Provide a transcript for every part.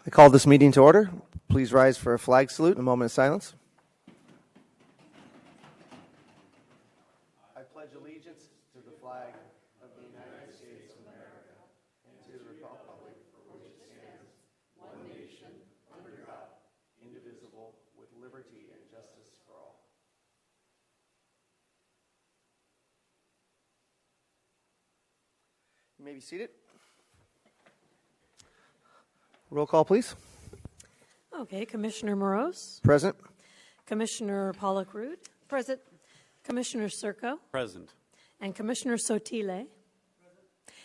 I call this meeting to order. Please rise for a flag salute and a moment of silence. I pledge allegiance to the flag of the United States of America and to the republic for which it stands, one nation, under God, indivisible, with liberty and justice for all. You may be seated. Roll call, please. Okay, Commissioner Moros. Present. Commissioner Pollock-Rood. Present. Commissioner Serco. Present. And Commissioner Sotile. Present.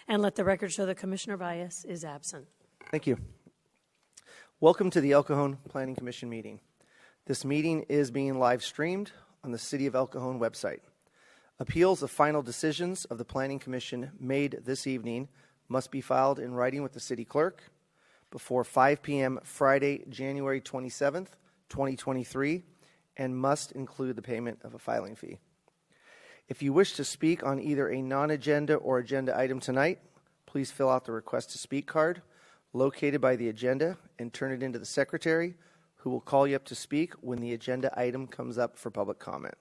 And let the record show that Commissioner Valles is absent. Thank you. Welcome to the El Cajon Planning Commission meeting. This meeting is being live streamed on the City of El Cajon website. Appeals of final decisions of the Planning Commission made this evening must be filed in writing with the City Clerk before 5 p.m. Friday, January 27th, 2023, and must include the payment of a filing fee. If you wish to speak on either a non-agenda or agenda item tonight, please fill out the request to speak card located by the agenda and turn it into the secretary, who will call you up to speak when the agenda item comes up for public comment.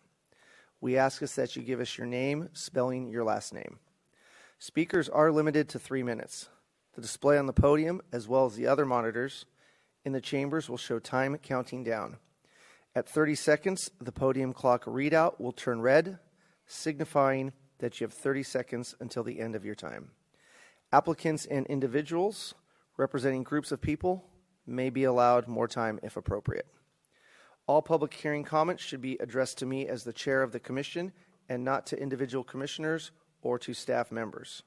We ask us that you give us your name, spelling your last name. Speakers are limited to 3 minutes. The display on the podium, as well as the other monitors in the chambers, will show time counting down. At 30 seconds, the podium clock readout will turn red, signifying that you have 30 seconds until the end of your time. Applicants and individuals representing groups of people may be allowed more time if appropriate. All public hearing comments should be addressed to me as the chair of the commission and not to individual commissioners or to staff members.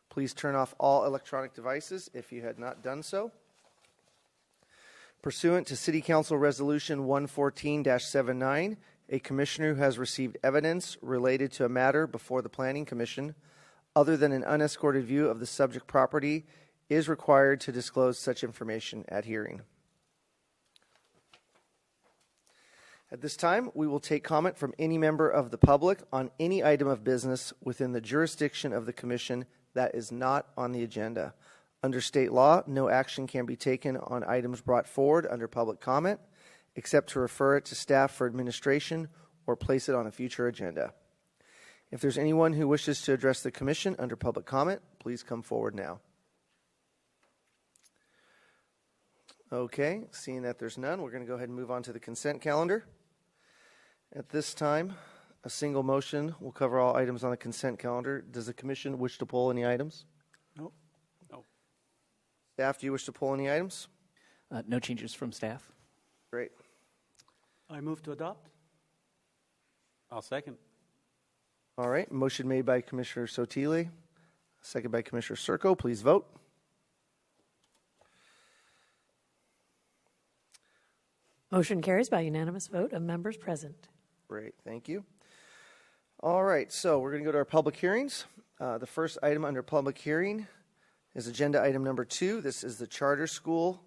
Please turn off all electronic devices if you had not done so. Pursuant to City Council Resolution 114-79, a commissioner who has received evidence related to a matter before the Planning Commission, other than an unescorted view of the subject property, is required to disclose such information at hearing. At this time, we will take comment from any member of the public on any item of business within the jurisdiction of the Commission that is not on the agenda. Under state law, no action can be taken on items brought forward under public comment, except to refer it to staff for administration or place it on a future agenda. If there's anyone who wishes to address the Commission under public comment, please come forward now. Okay, seeing that there's none, we're going to go ahead and move on to the consent calendar. At this time, a single motion will cover all items on the consent calendar. Does the Commission wish to pull any items? No. No. Staff, do you wish to pull any items? No changes from staff. Great. I move to adopt. I'll second. All right, motion made by Commissioner Sotile, second by Commissioner Serco. Please vote. Motion carries by unanimous vote of members present. Great, thank you. All right, so we're going to go to our public hearings. The first item under public hearing is agenda item number 2. This is the Charter School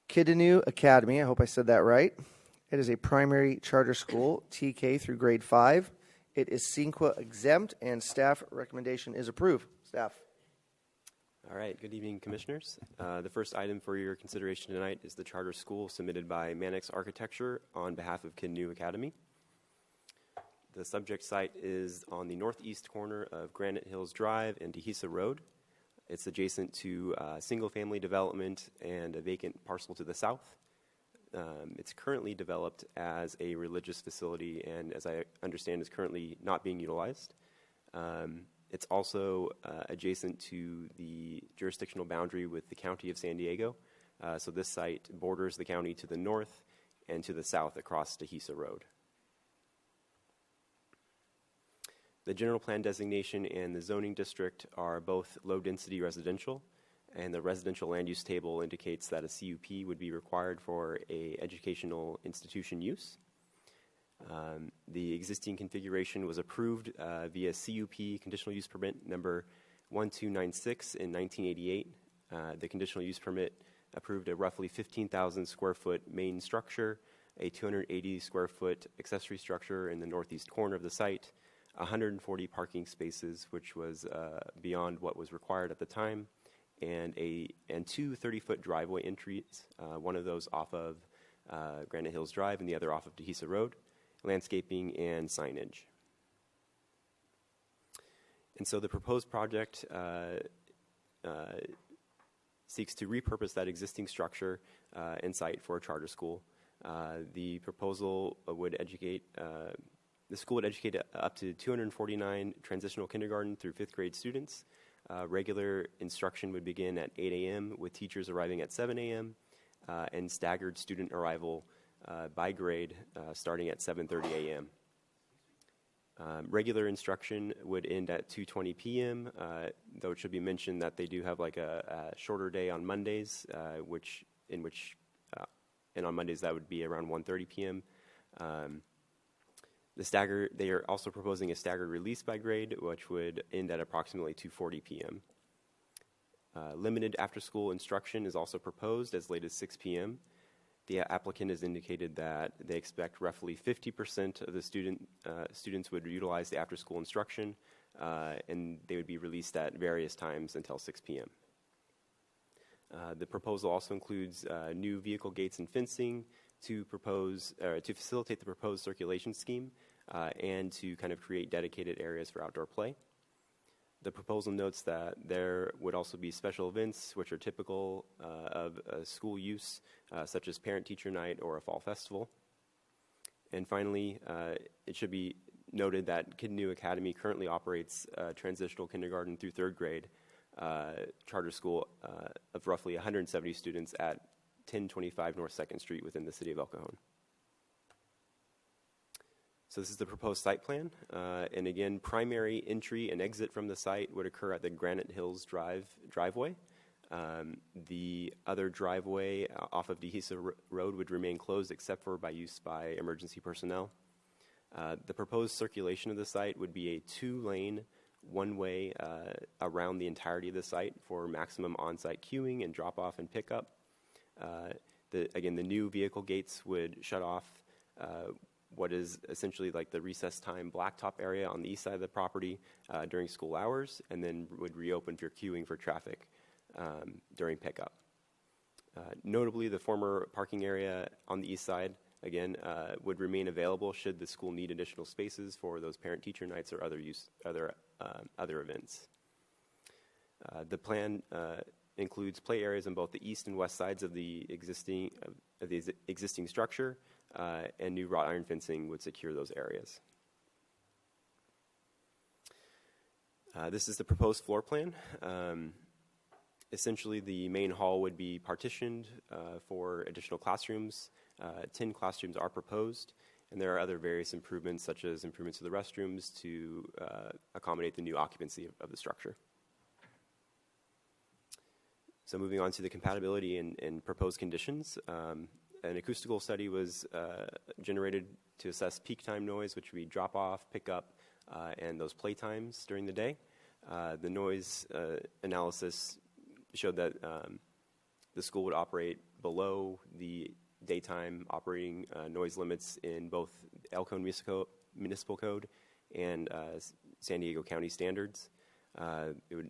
Cajon Academy. I hope I said that right. It is a primary charter school, TK through grade 5. It is CEQA exempt, and staff recommendation is approved. Staff. All right, good evening, Commissioners. The first item for your consideration tonight is the charter school submitted by Mannix Architecture on behalf of Cajon Academy. The subject site is on the northeast corner of Granite Hills Drive and Dehesa Road. It's adjacent to single-family development and a vacant parcel to the south. It's currently developed as a religious facility and, as I understand, is currently not being utilized. It's also adjacent to the jurisdictional boundary with the County of San Diego. So this site borders the county to the north and to the south across Dehesa Road. The general plan designation and the zoning district are both low-density residential, and the residential land use table indicates that a CUP would be required for a educational institution use. The existing configuration was approved via CUP conditional use permit number 1296 in 1988. The conditional use permit approved a roughly 15,000 square foot main structure, a 280 square foot accessory structure in the northeast corner of the site, 140 parking spaces, which was beyond what was required at the time, and two 30-foot driveway entries, one of those off of Granite Hills Drive and the other off of Dehesa Road, landscaping and signage. And so the proposed project seeks to repurpose that existing structure and site for a charter school. The proposal would educate, the school would educate up to 249 transitional kindergarten through 5th grade students. Regular instruction would begin at 8 a.m. with teachers arriving at 7 a.m. And staggered student arrival by grade starting at 7:30 a.m. Regular instruction would end at 2:20 p.m., though it should be mentioned that they do have like a shorter day on Mondays, and on Mondays that would be around 1:30 p.m. They are also proposing a staggered release by grade, which would end at approximately 2:40 p.m. Limited after-school instruction is also proposed as late as 6 p.m. The applicant has indicated that they expect roughly 50% of the students would utilize the after-school instruction, and they would be released at various times until 6 p.m. The proposal also includes new vehicle gates and fencing to facilitate the proposed circulation scheme and to kind of create dedicated areas for outdoor play. The proposal notes that there would also be special events which are typical of school use, such as parent-teacher night or a fall festival. And finally, it should be noted that Cajon Academy currently operates transitional kindergarten through 3rd grade charter school of roughly 170 students at 1025 North 2nd Street within the city of El Cajon. So this is the proposed site plan, and again, primary entry and exit from the site would occur at the Granite Hills driveway. The other driveway off of Dehesa Road would remain closed except for by use by emergency personnel. The proposed circulation of the site would be a 2-lane, one-way around the entirety of the site for maximum on-site queuing and drop-off and pickup. Again, the new vehicle gates would shut off what is essentially like the recess time blacktop area on the east side of the property during school hours, and then would reopen for queuing for traffic during pickup. Notably, the former parking area on the east side, again, would remain available should the school need additional spaces for those parent-teacher nights or other events. The plan includes play areas on both the east and west sides of the existing structure, and new wrought iron fencing would secure those areas. This is the proposed floor plan. Essentially, the main hall would be partitioned for additional classrooms. 10 classrooms are proposed, and there are other various improvements, such as improvements to the restrooms to accommodate the new occupancy of the structure. So moving on to the compatibility and proposed conditions. An acoustical study was generated to assess peak time noise, which would be drop-off, pick-up, and those play times during the day. The noise analysis showed that the school would operate below the daytime operating noise limits in both El Cajon Municipal Code and San Diego County standards. It would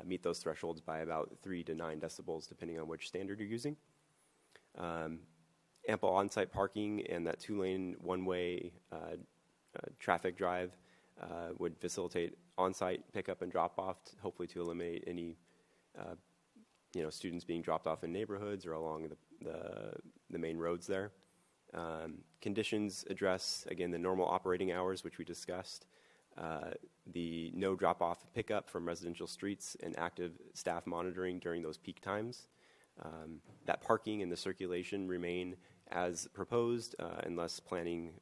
meet those thresholds by about 3 to 9 decibels, depending on which standard you're using. Ample on-site parking and that 2-lane, one-way traffic drive would facilitate on-site pickup and drop-off, hopefully to eliminate any students being dropped off in neighborhoods or along the main roads there. Conditions address, again, the normal operating hours, which we discussed, the no drop-off pickup from residential streets, and active staff monitoring during those peak times. That parking and the circulation remain as proposed unless planning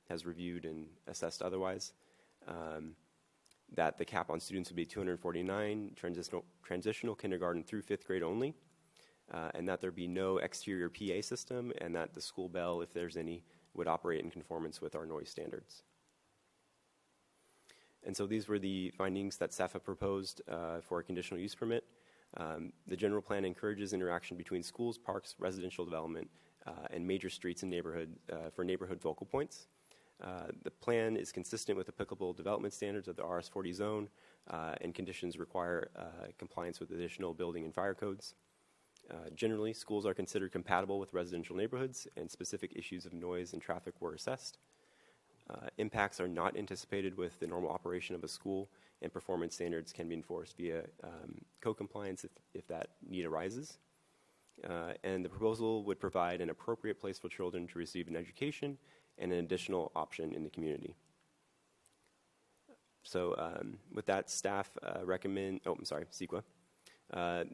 has reviewed and assessed otherwise. That the cap on students would be 249, transitional kindergarten through 5th grade only, and that there be no exterior PA system, and that the school bell, if there's any, would operate in conformance with our noise standards. And so these were the findings that staff have proposed for a conditional use permit. The general plan encourages interaction between schools, parks, residential development, and major streets and neighborhood for neighborhood focal points. The plan is consistent with applicable development standards of the RS40 zone, and conditions require compliance with additional building and fire codes. Generally, schools are considered compatible with residential neighborhoods, and specific issues of noise and traffic were assessed. Impacts are not anticipated with the normal operation of a school, and performance standards can be enforced via co-compliance if that need arises. And the proposal would provide an appropriate place for children to receive an education and an additional option in the community. So with that, staff recommend, CEQA.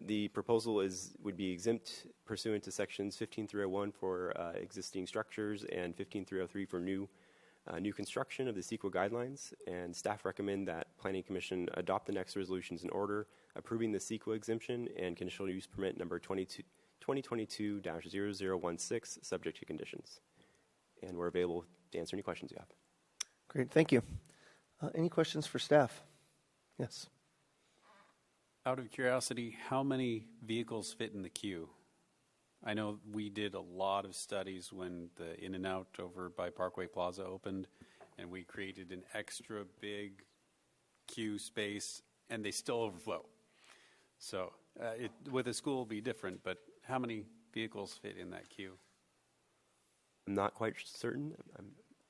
The proposal would be exempt pursuant to sections 15301 for existing structures and 15303 for new construction of the CEQA guidelines, and staff recommend that Planning Commission adopt the next resolutions in order, approving the CEQA exemption and conditional use permit number 2022-0016, subject to conditions. And we're available to answer any questions you have. Great, thank you. Any questions for staff? Yes. Out of curiosity, how many vehicles fit in the queue? I know we did a lot of studies when the In-N-Out over by Parkway Plaza opened, and we created an extra big queue space, and they still overflow. So with a school, it'll be different, but how many vehicles fit in that queue? I'm not quite certain. Take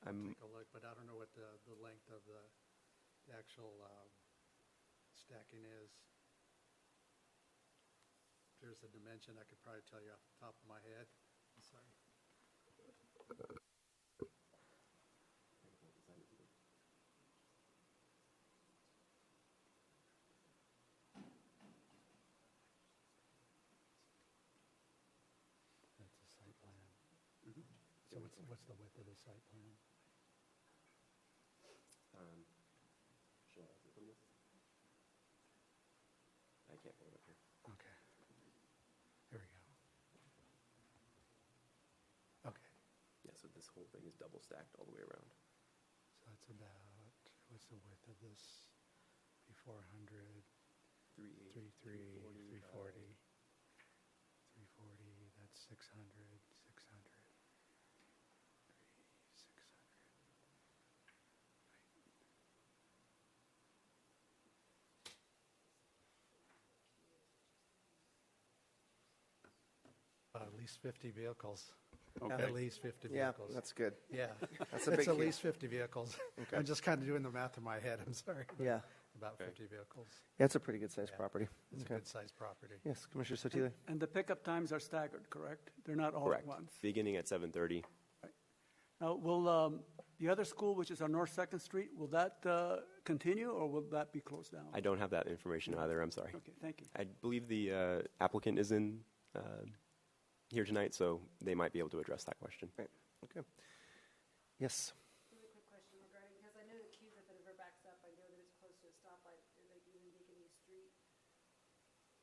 a look, but I don't know what the length of the actual stacking is. If there's a dimension, I could probably tell you off the top of my head. I'm sorry. That's a site plan. So what's the width of the site plan? I can't pull it up here. Okay. Here we go. Okay. Yeah, so this whole thing is double stacked all the way around. So that's about, what's the width of this? Be 400, 380, 340, 340, that's 600, 600, 600. At least 50 vehicles. Okay. At least 50 Yeah, vehicles. that's good. Yeah. That's a big It's at queue. least 50 vehicles. Okay. I'm just kind of doing the math in my head, I'm sorry. Yeah, About Okay. 50 vehicles. that's a pretty good sized Yeah. property. It's Okay. a good-sized property. Yes, Commissioner Sotile. And the pickup times are staggered, correct? They're not all Correct. at once. Beginning at 7:30. Now, will the other school, which is on North 2nd Street, will that continue, or will that be closed down? I don't have that information either. I'm sorry. Okay, thank you. I believe the applicant is in here tonight, so they might be able to address that question. Right. Okay. Yes. Really quick question regarding, because I know the queues, if it ever backs up, I know that it's close to a stoplight, like even Deacon Street.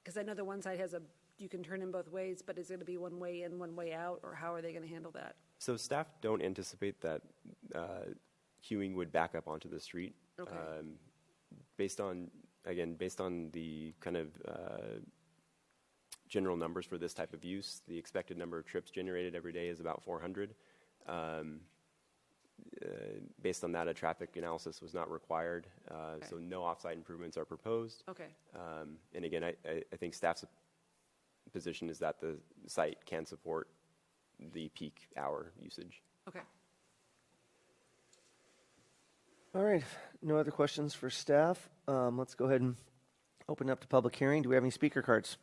Because I know the one side has you can turn in both ways, but is it going to be one way in, one way out, or how are they going to handle that? So staff don't anticipate that queuing would back up onto the street. Okay. Based on the kind of general numbers for this type of use, the expected number of trips generated every day is about 400. Based on that, a traffic analysis was not required, so no off-site improvements are proposed. Okay. And again, I think staff's position is that the site can support the peak hour usage. Okay. All right. No other questions for staff. Let's go ahead and open up the public hearing. Do we have any speaker cards?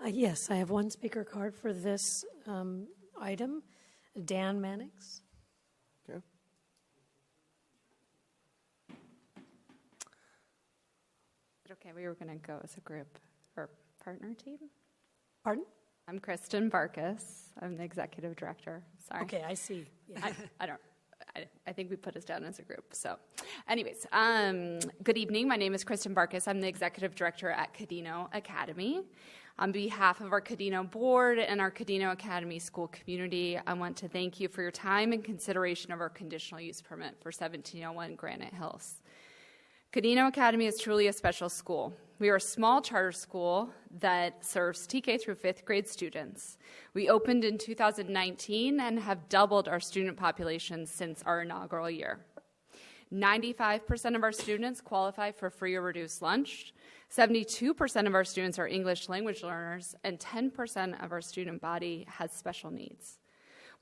Yes, I have one speaker card for this item. Dan Mannix. Okay. Okay, we were going to go as a group or partner team. Pardon? I'm Kristen Barkus. I'm the executive director. Sorry. Okay, I see. Yeah. I think we put us down as a group. So anyways, good evening. My name is Kristen Barkus. I'm the executive director at Cadino Academy. On behalf of our Cadino board and our Cadino Academy school community, I want to thank you for your time and consideration of our conditional use permit for 1701 Granite Hills. Cadino Academy is truly a special school. We are a small charter school that serves TK through 5th grade students. We opened in 2019 and have doubled our student population since our inaugural year. 95% of our students qualify for free or reduced lunch. 72% of our students are English language learners, and 10% of our student body has special needs.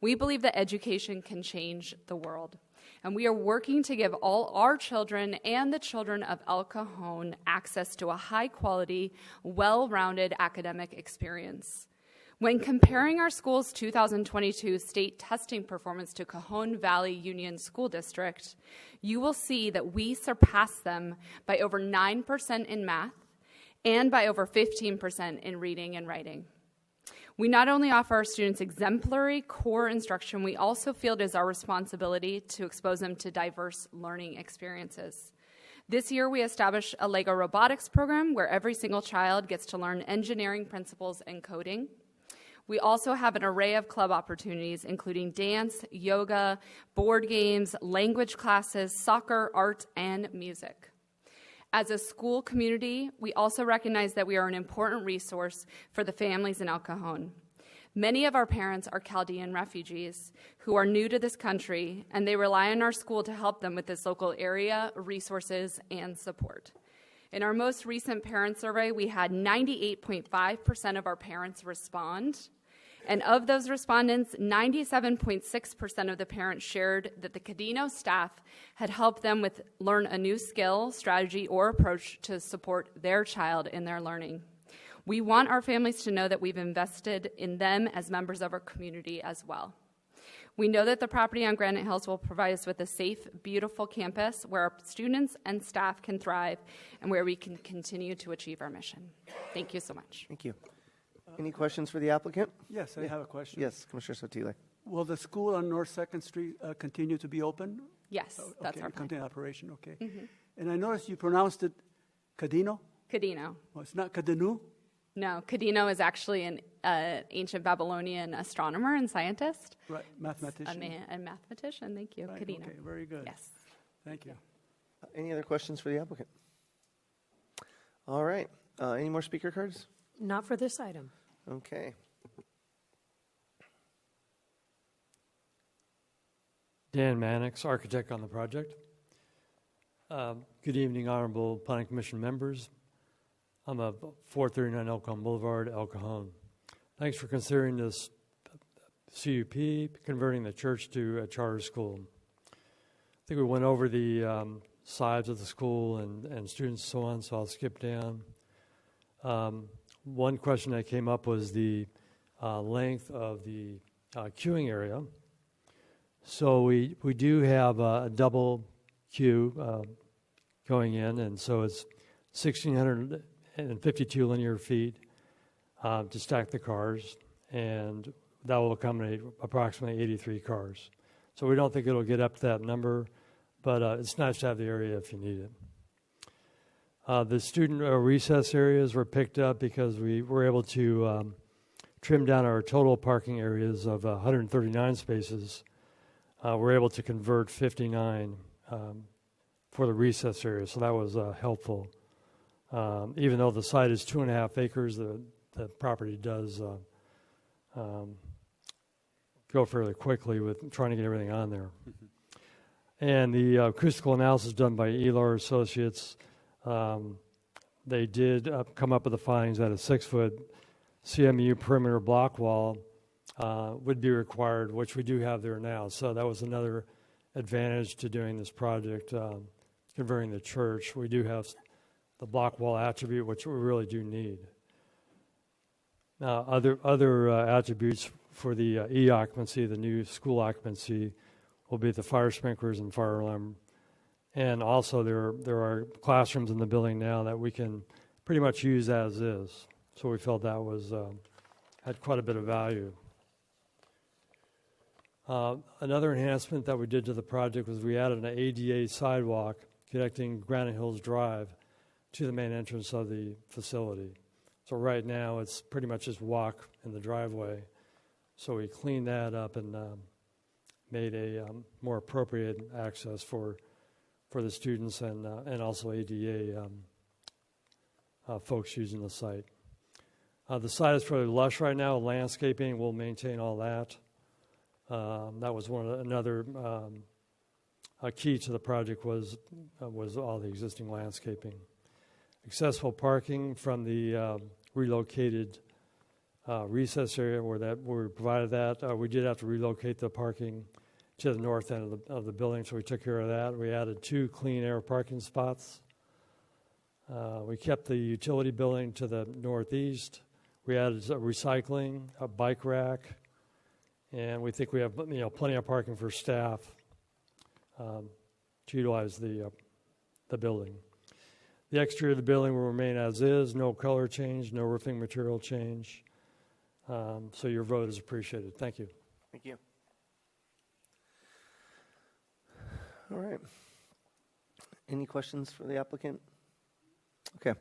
We believe that education can change the world, and we are working to give all our children and the children of El Cajon access to a high-quality, well-rounded academic experience. When comparing our school's 2022 state testing performance to Cajon Valley Union School District, you will see that we surpassed them by over 9% in math and by over 15% in reading and writing. We not only offer our students exemplary core instruction, we also feel it is our responsibility to expose them to diverse learning experiences. This year, we established a Lego robotics program where every single child gets to learn engineering principles and coding. We also have an array of club opportunities, including dance, yoga, board games, language classes, soccer, art, and music. As a school community, we also recognize that we are an important resource for the families in El Cajon. Many of our parents are Chaldean refugees who are new to this country, and they rely on our school to help them with this local area, resources, and support. In our most recent parent survey, we had 98.5% of our parents respond. And of those respondents, 97.6% of the parents shared that the Cadino staff had helped them learn a new skill, strategy, or approach to support their child in their learning. We want our families to know that we've invested in them as members of our community as well. We know that the property on Granite Hills will provide us with a safe, beautiful campus where our students and staff can thrive and where we can continue to achieve our mission. Thank you so much. Thank you. Any questions for the applicant? Yes, I have a question. Yes, Commissioner Sotile. Will the school on North 2nd Street continue to be open? Yes, that's Okay, our plan. continue operation, okay. And I noticed you pronounced it Cadino? Cadino. Well, it's not Cadinu? No, Cadino is actually an ancient Babylonian astronomer and scientist. Right, mathematician. A mathematician, thank you. Right, Cadino. okay, very good. Yes. Thank you. Any other questions for the applicant? All right. Any more speaker cards? Not for this item. Okay. Dan Mannix, architect on the project. Good evening, Honorable Planning Commission members. I'm at 439 El Cajon Boulevard, El Cajon. Thanks for considering this CUP, converting the church to a charter school. I think we went over the size of the school and students and so on, so I'll skip down. One question that came up was the length of the queuing area. So we do have a double queue going in, and so it's 1,652 linear feet to stack the cars, and that will accommodate approximately 83 cars. So we don't think it'll get up to that number, but it's nice to have the area if you need it. The student recess areas were picked up because we were able to trim down our total parking areas of 139 spaces. We're able to convert 59 for the recess area, so that was helpful. Even though the site is 2.5 acres, the property does go fairly quickly with trying to get everything on there. And the acoustical analysis done by Elar Associates, they did come up with the findings that a 6-foot CMU perimeter block wall would be required, which we do have there now. So that was another advantage to doing this project, converting the church. We do have the block wall attribute, which we really do need. Now, other attributes for the E-occupancy, the new school occupancy, will be the fire sprinklers and fire alarm. And also there are classrooms in the building now that we can pretty much use as is. So we felt that was had quite a bit of value. Another enhancement that we did to the project was we added an ADA sidewalk connecting Granite Hills Drive to the main entrance of the facility. So right now it's pretty much just walk in the driveway. So we cleaned that up and made a more appropriate access for for the students and also ADA folks using the site. The site is fairly lush right now. Landscaping, we'll maintain all that. That was another key to the project was all the existing landscaping. Accessible parking from the relocated recess area where we provided that. We did have to relocate the parking to the north end of the building, so we took care of that. We added 2 clean air parking spots. We kept the utility building to the northeast. We added recycling, a bike rack, and we think we have plenty of parking for staff to utilize the building. The exterior of the building will remain as is, no color change, no roofing material change. So your vote is appreciated. Thank you. Thank you. All right. Any questions for the applicant? Okay.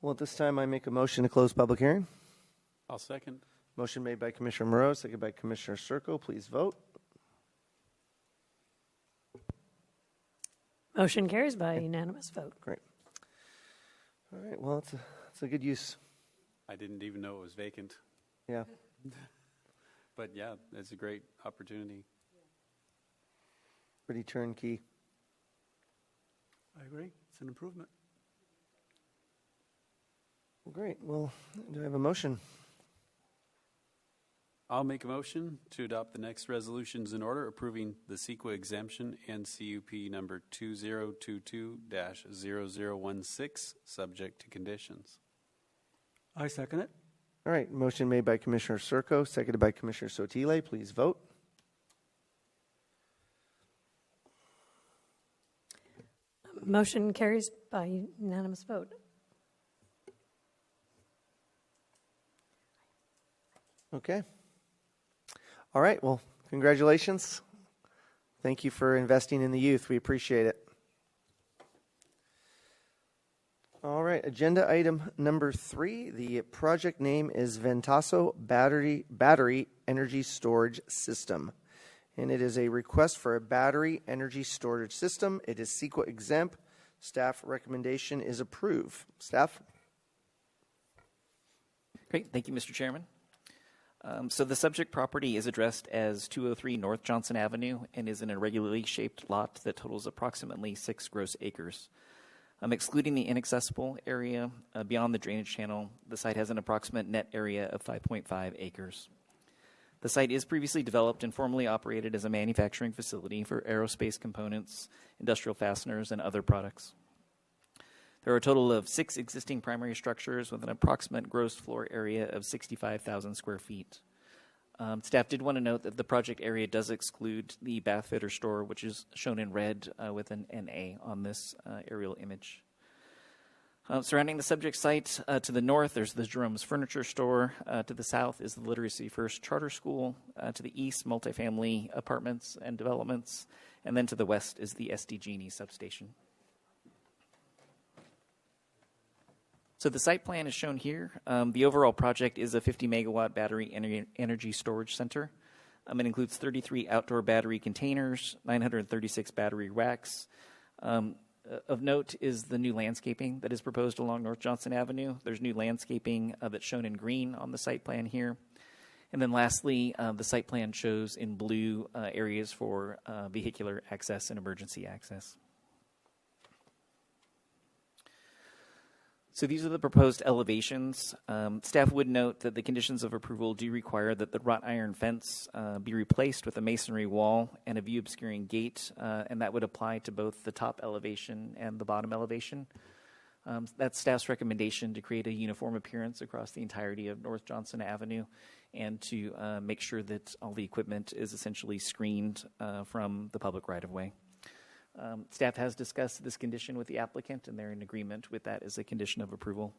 Well, at this time, I make a motion to close public hearing. I'll second. Motion made by Commissioner Moreau, seconded by Commissioner Circo. Please vote. Motion carries by unanimous vote. Great. All right. Well, it's a good use. I didn't even know it was vacant. Yeah. But yeah, it's a great opportunity. Pretty turnkey. I agree. It's an improvement. Well, great. Well, do I have a motion? I'll make a motion to adopt the next resolutions in order approving the CEQA exemption and CUP number 2022-0016, subject to conditions. I second it. All right. Motion made by Commissioner Circo, seconded by Commissioner Sotile. Please vote. Motion carries by unanimous vote. Okay. All right. Well, congratulations. Thank you for investing in the youth. We appreciate it. All right. Agenda item number 3. The project name is Ventaso Battery Energy Storage System. And it is a request for a battery energy storage system. It is CEQA exempt. Staff recommendation is approve. Staff? Great. Thank you, Mr. Chairman. So the subject property is addressed as 203 North Johnson Avenue and is an irregularly shaped lot that totals approximately 6 gross acres. Excluding the inaccessible area beyond the drainage channel, the site has an approximate net area of 5.5 acres. The site is previously developed and formerly operated as a manufacturing facility for aerospace components, industrial fasteners, and other products. There are a total of 6 existing primary structures with an approximate gross floor area of 65,000 square feet. Staff did want to note that the project area does exclude the bath fitter store, which is shown in red with an NA on this aerial image. Surrounding the subject site, to the north, there's the Jerome's Furniture Store. To the south is the Literacy First Charter School. To the east, multifamily apartments and developments. And then to the west is the SDG&E substation. So the site plan is shown here. The overall project is a 50-megawatt battery energy storage center. It includes 33 outdoor battery containers, 936 battery racks. Of note is the new landscaping that is proposed along North Johnson Avenue. There's new landscaping that's shown in green on the site plan here. And then lastly, the site plan shows in blue areas for vehicular access and emergency access. So these are the proposed elevations. Staff would note that the conditions of approval do require that the wrought iron fence be replaced with a masonry wall and a view obscuring gate, and that would apply to both the top elevation and the bottom elevation. That's staff's recommendation to create a uniform appearance across the entirety of North Johnson Avenue and to make sure that all the equipment is essentially screened from the public right-of-way. Staff has discussed this condition with the applicant, and they're in agreement with that as a condition of approval.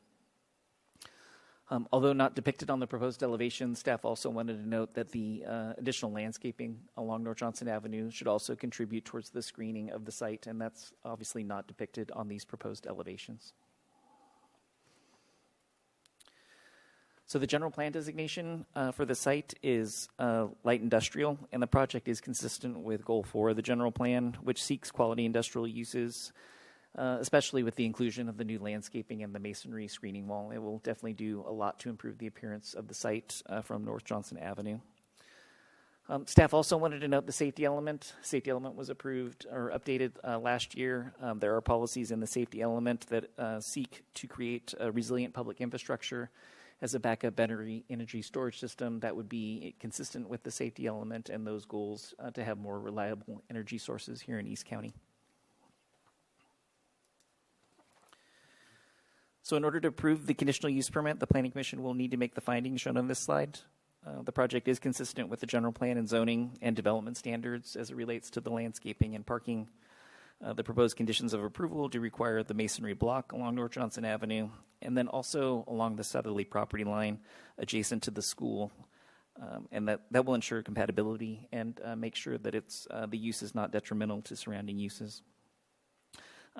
Although not depicted on the proposed elevation, staff also wanted to note that the additional landscaping along North Johnson Avenue should also contribute towards the screening of the site, and that's obviously not depicted on these proposed elevations. So the general plan designation for the site is light industrial, and the project is consistent with Goal 4 of the general plan, which seeks quality industrial uses, especially with the inclusion of the new landscaping and the masonry screening wall. It will definitely do a lot to improve the appearance of the site from North Johnson Avenue. Staff also wanted to note the safety element. Safety element was approved or updated last year. There are policies in the safety element that seek to create a resilient public infrastructure as a backup battery energy storage system that would be consistent with the safety element and those goals to have more reliable energy sources here in East County. So in order to approve the conditional use permit, the Planning Commission will need to make the findings shown on this slide. The project is consistent with the general plan and zoning and development standards as it relates to the landscaping and parking. The proposed conditions of approval do require the masonry block along North Johnson Avenue and then also along the southerly property line adjacent to the school. And that will ensure compatibility and make sure that the use is not detrimental to surrounding uses.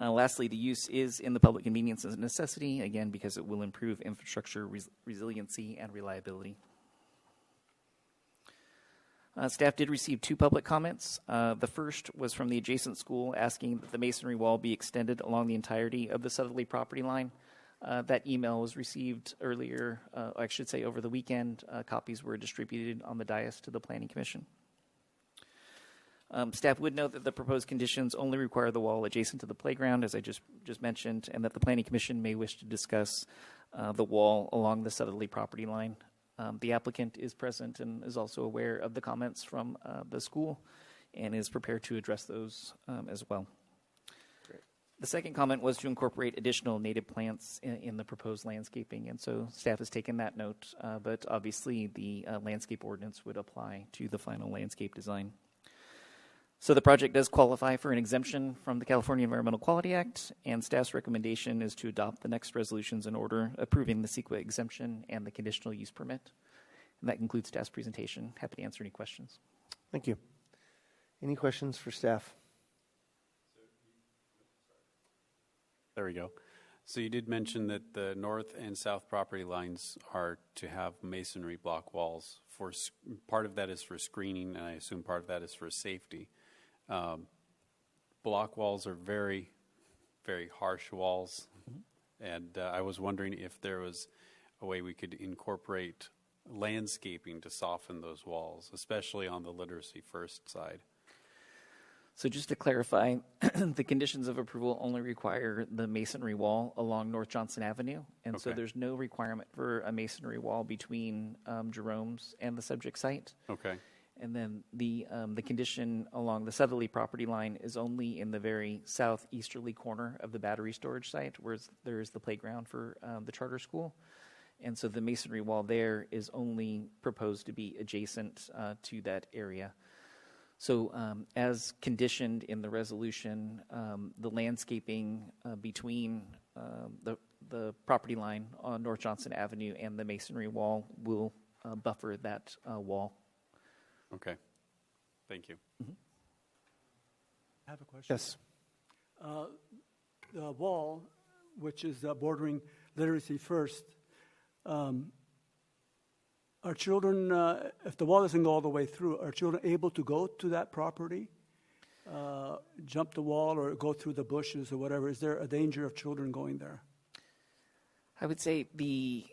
Lastly, the use is in the public convenience as a necessity, again, because it will improve infrastructure resiliency and reliability. Staff did receive 2 public comments. The first was from the adjacent school asking that the masonry wall be extended along the entirety of the southerly property line. That email was received earlier, I should say over the weekend. Copies were distributed on the dais to the Planning Commission. Staff would note that the proposed conditions only require the wall adjacent to the playground, as I just mentioned, and that the Planning Commission may wish to discuss the wall along the southerly property line. The applicant is present and is also aware of the comments from the school and is prepared to address those as well. Great. The second comment was to incorporate additional native plants in the proposed landscaping, and so staff has taken that note, but obviously the landscape ordinance would apply to the final landscape design. So the project does qualify for an exemption from the California Environmental Quality Act, and staff's recommendation is to adopt the next resolutions in order approving the CEQA exemption and the conditional use permit. And that concludes staff's presentation. Happy to answer any questions. Thank you. Any questions for staff? There we go. So you did mention that the north and south property lines are to have masonry block walls. Part of that is for screening, and I assume part of that is for safety. Block walls are very, very harsh walls, and I was wondering if there was a way we could incorporate landscaping to soften those walls, especially on the literacy first side. So just to clarify, the conditions of approval only require the masonry wall along North Johnson Avenue, and so there's no requirement for a masonry wall between Jerome's and the subject site. Okay. And then the condition along the southerly property line is only in the very southeasterly corner of the battery storage site, where there is the playground for the charter school. And so the masonry wall there is only proposed to be adjacent to that area. So as conditioned in the resolution, the landscaping between the property line on North Johnson Avenue and the masonry wall will buffer that wall. Okay. Thank you. I have a question. Yes. The wall, which is bordering literacy first, are children, if the wall doesn't go all the way through, are children able to go to that property, jump the wall or go through the bushes or whatever? Is there a danger of children going there? I would say the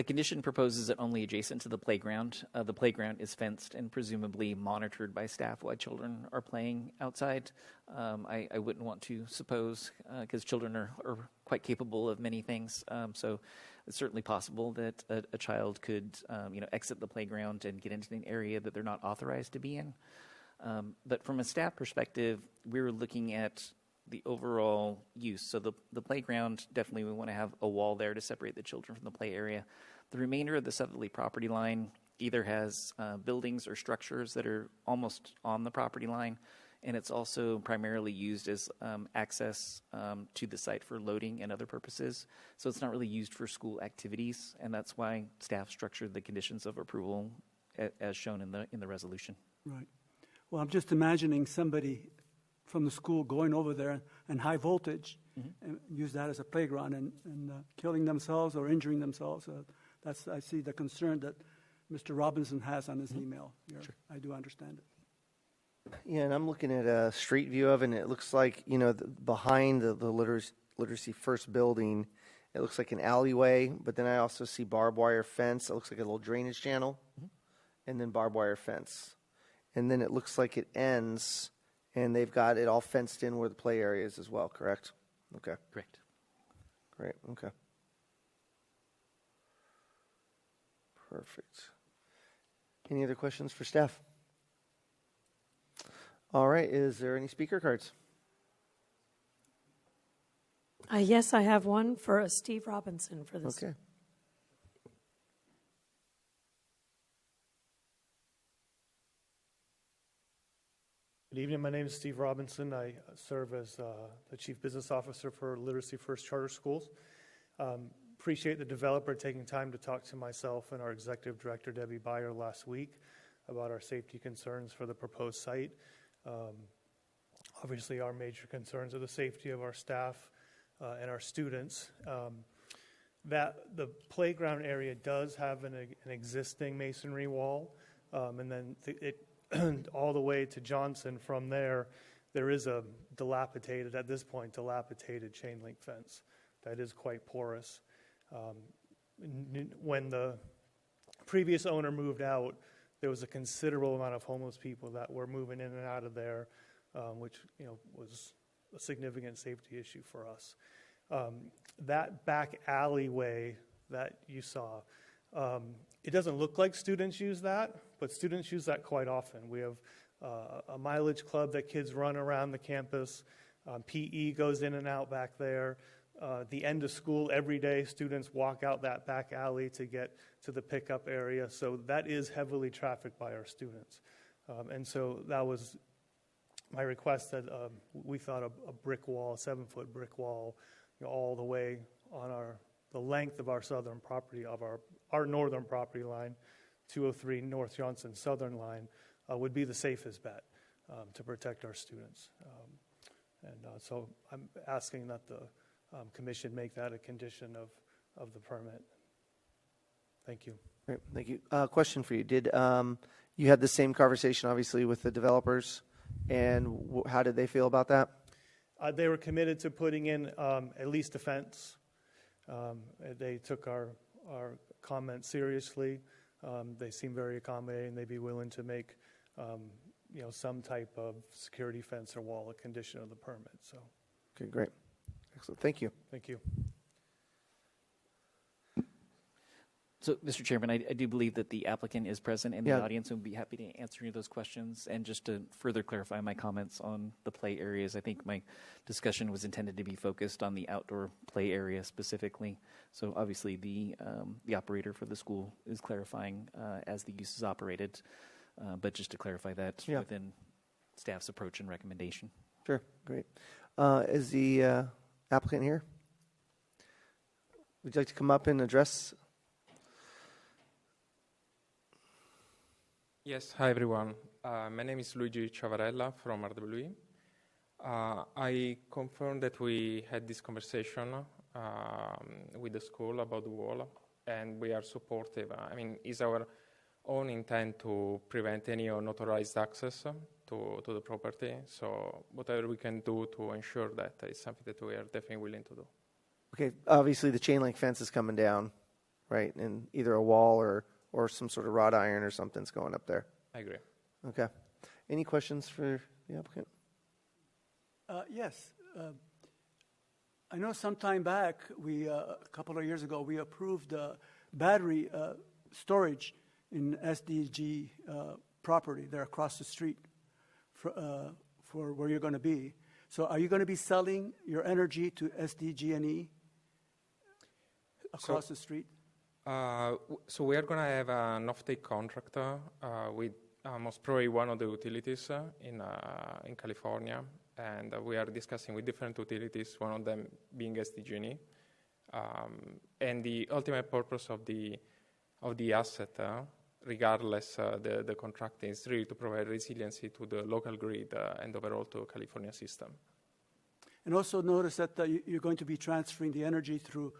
condition proposes it only adjacent to the playground. The playground is fenced and presumably monitored by staff while children are playing outside. I wouldn't want to suppose, because children are quite capable of many things. So it's certainly possible that a child could, exit the playground and get into an area that they're not authorized to be in. But from a staff perspective, we were looking at the overall use. So the playground, definitely we want to have a wall there to separate the children from the play area. The remainder of the southerly property line either has buildings or structures that are almost on the property line, and it's also primarily used as access to the site for loading and other purposes. So it's not really used for school activities, and that's why staff structured the conditions of approval as shown in the resolution. Right. Well, I'm just imagining somebody from the school going over there and high voltage and use that as a playground and killing themselves or injuring themselves. I see the concern that Mr. Robinson has on his email. Sure. I do understand it. Yeah, and I'm looking at a street view of it, and it looks like, behind the literacy first building, it looks like an alleyway, but then I also see barbed wire fence. It looks like a little drainage channel, and then barbed wire fence. And then it looks like it ends, and they've got it all fenced in where the play area is as well, correct? Okay. Correct. Great, okay. Perfect. Any other questions for staff? All right, is there any speaker cards? Yes, I have one for Steve Robinson for this. Okay. Good evening. My name is Steve Robinson. I serve as the Chief Business Officer for Literacy First Charter Schools. Appreciate the developer taking time to talk to myself and our Executive Director, Debbie Beyer, last week about our safety concerns for the proposed site. Obviously, our major concerns are the safety of our staff and our students. That the playground area does have an existing masonry wall, and then it all the way to Johnson. From there is a dilapidated chain link fence that is quite porous. When the previous owner moved out, there was a considerable amount of homeless people that were moving in and out of there, which was a significant safety issue for us. That back alleyway that you saw, it doesn't look like students use that, but students use that quite often. We have a mileage club that kids run around the campus. PE goes in and out back there. The end of school, every day, students walk out that back alley to get to the pickup area. So that is heavily trafficked by our students. And so that was my request, that we thought a brick wall, a 7-foot brick wall, all the way on the length of our southern property, of our northern property line, 203 North Johnson southern line, would be the safest bet to protect our students. So I'm asking that the Commission make that a condition of the permit. Thank you. Great, thank you. Question for you. Did you had the same conversation, obviously, with the developers, and how did they feel about that? They were committed to putting in at least a fence. They took our comments seriously. They seem very accommodating. They'd be willing to make some type of security fence or wall a condition of the permit. So. Okay, great. Excellent. Thank you. Thank you. So, Mr. Chairman, I do believe that the applicant is present in the audience and would be happy to answer any of those questions. And just to further clarify my comments on the play areas, I think my discussion was intended to be focused on the outdoor play area specifically. So, obviously, the operator for the school is clarifying as the use is operated, but just to clarify that within staff's approach and recommendation. Sure. Great. Is the applicant here? Would you like to come up and address? Yes, hi everyone. My name is Luigi Ciavarella from RWE. I confirm that we had this conversation with the school about the wall, and we are supportive. It's our own intent to prevent any unauthorized access to the property. So whatever we can do to ensure that is something that we are definitely willing to do. Okay, obviously the chain link fence is coming down, right? And either a wall or some sort of wrought iron or something's going up there. I agree. Okay. Any questions for the applicant? Yes. I know some time back, a couple of years ago, we approved battery storage in SDG property there across the street for where you're going to be. So are you going to be selling your energy to SDG&E across the street? So we are going to have an off-take contract with most probably one of the utilities in California, and we are discussing with different utilities, one of them being SDG&E. And the ultimate purpose of the asset, regardless the contract, is really to provide resiliency to the local grid and overall to the California system. And also notice that you're going to be transferring the energy through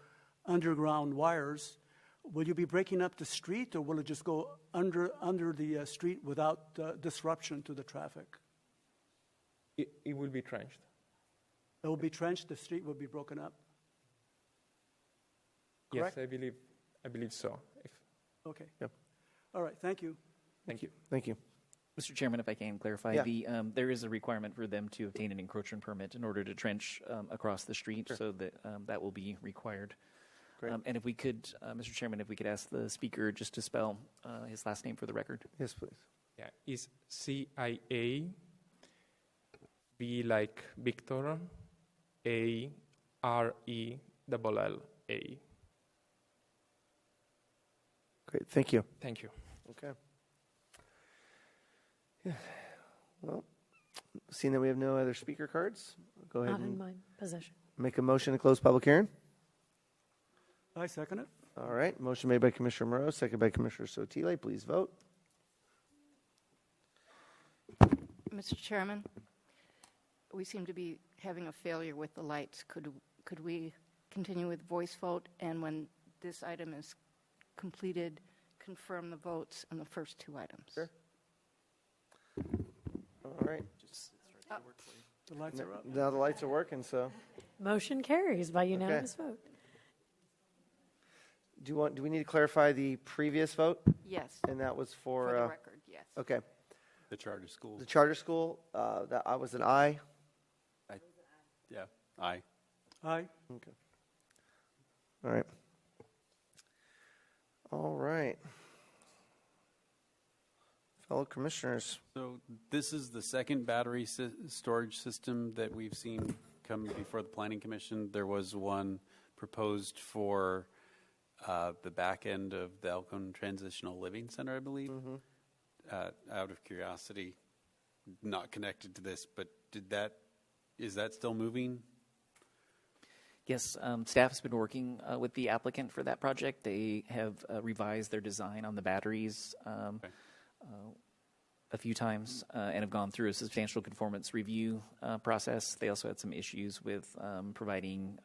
underground wires. will you be breaking up the street, or will it just go under the street without disruption to the traffic? It will be trenched. It will be trenched, the street will be broken up? Correct? Yes, I believe so. Okay. Yep. All right, thank you. Thank you. Thank you. Mr. Chairman, if I can clarify, Yeah. there is a requirement for them to obtain an encroachment permit in order to trench across the street, Sure. so that that will be required. Great. And if we could, Mr. Chairman, if we could ask the speaker just to spell his last name for the record. Yes, please. Yeah, it's CIA, V like Victor, ARELLA. Great. Thank you. Thank you. Okay. Yeah. Well, seeing that we have no other speaker cards, go ahead Not in and my possession. make a motion to close public hearing. I second it. All right. Motion made by Commissioner Moreau, second by Commissioner Sotile. Please vote. Mr. Chairman, we seem to be having a failure with the lights. Could we continue with voice vote, and when this item is completed, confirm the votes on the first two items? Sure. All right. The lights are up. Now the lights are working, so Motion carries by unanimous vote. do we need to clarify the previous vote? Yes, And that was for for the record, yes. okay. The charter school. The charter school, that I was an aye. Yeah, aye. Aye. Okay. All right. All right. Fellow commissioners. So this is the second battery storage system that we've seen come before the Planning Commission. There was one proposed for the back end of the Elkhorn Transitional Living Center, I believe. Out of curiosity, not connected to this, but is that still moving? Yes, staff has been working with the applicant for that project. They have revised their design on the batteries a few times and have gone through a substantial conformance review process. They also had some issues with providing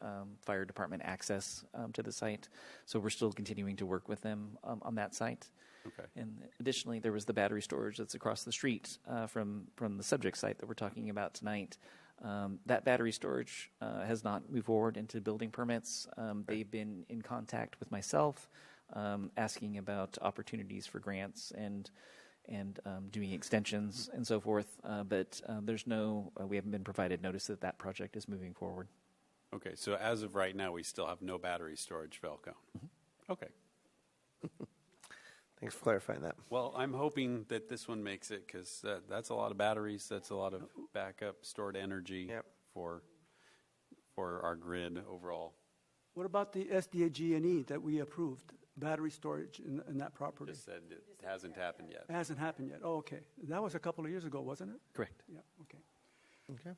fire department access to the site. So we're still continuing to work with them on that site. Okay. And additionally, there was the battery storage that's across the street from the subject site that we're talking about tonight. That battery storage has not moved forward into building permits. They've been in contact with myself, asking about opportunities for grants and doing extensions and so forth. But we haven't been provided notice that that project is moving forward. Okay, so as of right now, we still have no battery storage for Elkhorn. Okay. Thanks for clarifying that. Well, I'm hoping that this one makes it, because that's a lot of batteries. That's a lot of backup stored energy for our grid overall. What about the SDA-G&E that we approved, battery storage in that property? Just said it hasn't happened yet. It hasn't happened yet. Oh, okay. That was a couple of years ago, wasn't it? Correct. Yeah, okay. Okay.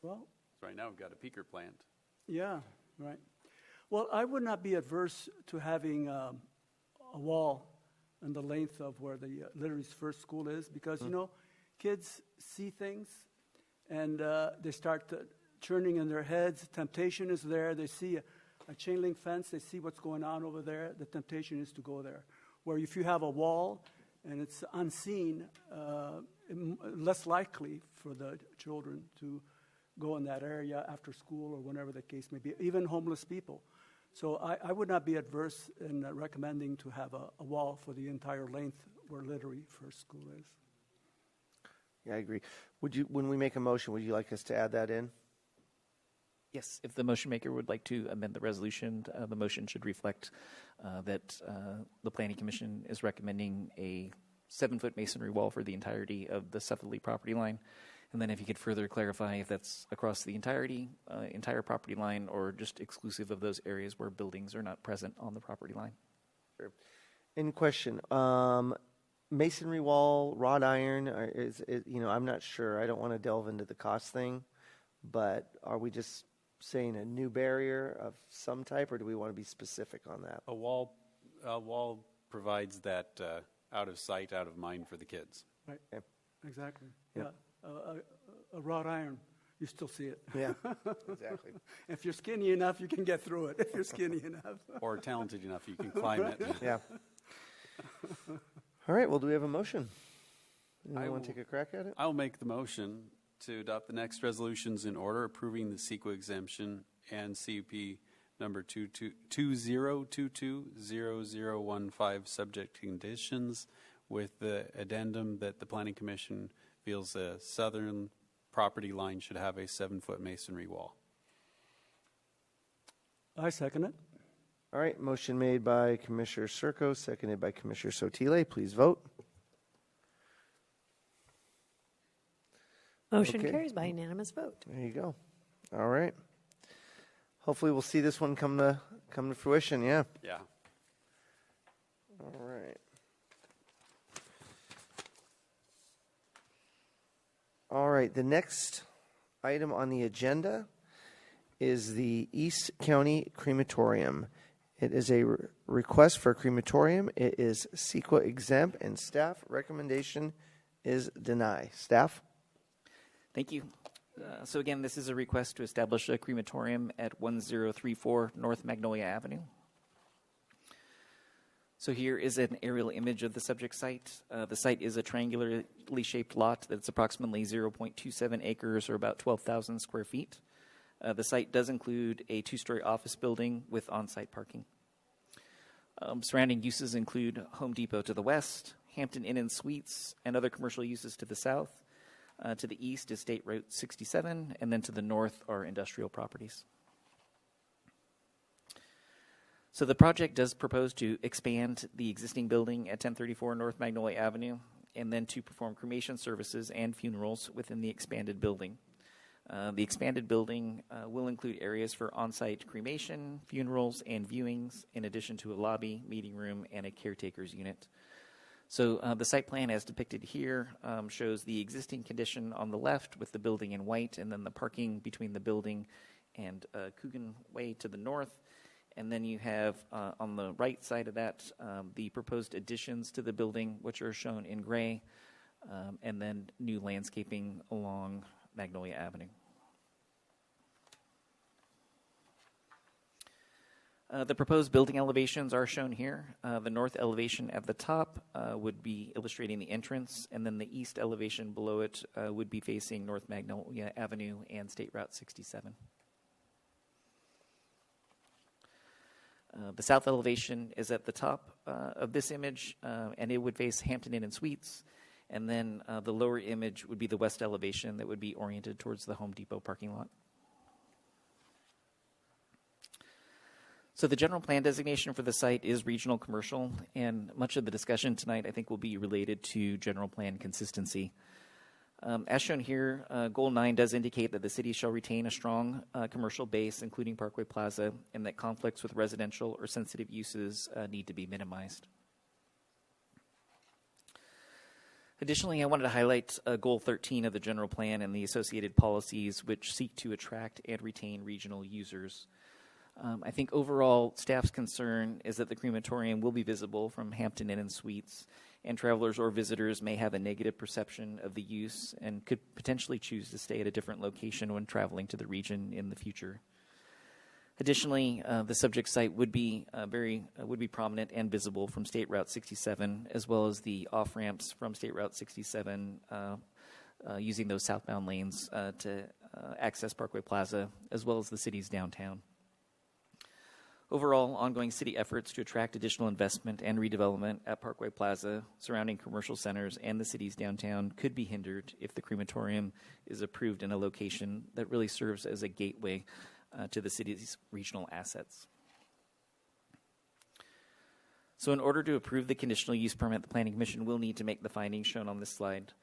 Well, So right now we've got a peaker plant. yeah, right. Well, I would not be adverse to having a wall in the length of where the Literary's first school is, because, you know, kids see things and they start churning in their heads. Temptation is there. They see a chain link fence. They see what's going on over there. The temptation is to go there. Where if you have a wall and it's unseen, less likely for the children to go in that area after school or whenever the case may be, even homeless people. So I would not be adverse in recommending to have a wall for the entire length where Literary First School is. Yeah, I agree. When we make a motion, would you like us to add that in? Yes, if the motion maker would like to amend the resolution, the motion should reflect that the Planning Commission is recommending a 7-foot masonry wall for the entirety of the southerly property line. And then if you could further clarify if that's across the entire property line, or just exclusive of those areas where buildings are not present on the property line. Sure. In question, masonry wall, wrought iron, I'm not sure. I don't want to delve into the cost thing, but are we just saying a new barrier of some type, or do we want to be specific on that? A wall provides that out of sight, out of mind for the kids. Right. Okay. Exactly. Yep. Yeah. A wrought iron. you still see it. Yeah, exactly. If you're skinny enough, you can get through it. If you're skinny enough. Or talented enough, you can climb it. Yeah. All right, well, do we have a motion? I Anyone want to will- take a crack at it? I'll make the motion to adopt the next resolutions in order, approving the CEQA exemption and CUP number 2022-0015, subject to conditions, with the addendum that the Planning Commission feels the southern property line should have a 7-foot masonry wall. I second it. All right, motion made by Commissioner Circo, seconded by Commissioner Sotile. Please vote. Motion Okay. carries by unanimous vote. There you go. All right. Hopefully, we'll see this one come to fruition. Yeah. Yeah. All right. All right. The next item on the agenda is the East County Crematorium. It is a request for a crematorium. It is CEQA exempt, and staff recommendation is deny. Staff? Thank you. So again, this is a request to establish a crematorium at 1034 North Magnolia Avenue. So here is an aerial image of the subject site. The site is a triangularly shaped lot that's approximately 0.27 acres, or about 12,000 square feet. The site does include a 2-story office building with on-site parking. Surrounding uses include Home Depot to the west, Hampton Inn and Suites, and other commercial uses to the south. To the east is State Route 67, and then to the north are industrial properties. So the project does propose to expand the existing building at 1034 North Magnolia Avenue, and then to perform cremation services and funerals within the expanded building. The expanded building will include areas for on-site cremation, funerals, and viewings, in addition to a lobby, meeting room, and a caretaker's unit. So the site plan as depicted here shows the existing condition on the left with the building in white, and then the parking between the building and Coogan Way to the north. And then you have on the right side of that the proposed additions to the building, which are shown in gray, and then new landscaping along Magnolia Avenue. The proposed building elevations are shown here. The north elevation at the top would be illustrating the entrance, and then the east elevation below it would be facing North Magnolia Avenue and State Route 67. The south elevation is at the top of this image, and it would face Hampton Inn and Suites. And then the lower image would be the west elevation that would be oriented towards the Home Depot parking lot. So the general plan designation for the site is regional commercial, and much of the discussion tonight, I think, will be related to general plan consistency. As shown here, Goal 9 does indicate that the city shall retain a strong commercial base, including Parkway Plaza, and that conflicts with residential or sensitive uses need to be minimized. Additionally, I wanted to highlight Goal 13 of the general plan and the associated policies which seek to attract and retain regional users. I think overall, staff's concern is that the crematorium will be visible from Hampton Inn and Suites, and travelers or visitors may have a negative perception of the use and could potentially choose to stay at a different location when traveling to the region in the future. Additionally, the subject site would be prominent and visible from State Route 67, as well as the off ramps from State Route 67, using those southbound lanes to access Parkway Plaza, as well as the city's downtown. Overall, ongoing city efforts to attract additional investment and redevelopment at Parkway Plaza, surrounding commercial centers, and the city's downtown could be hindered if the crematorium is approved in a location that really serves as a gateway to the city's regional assets. So in order to approve the conditional use permit, the Planning Commission will need to make the findings shown on this slide.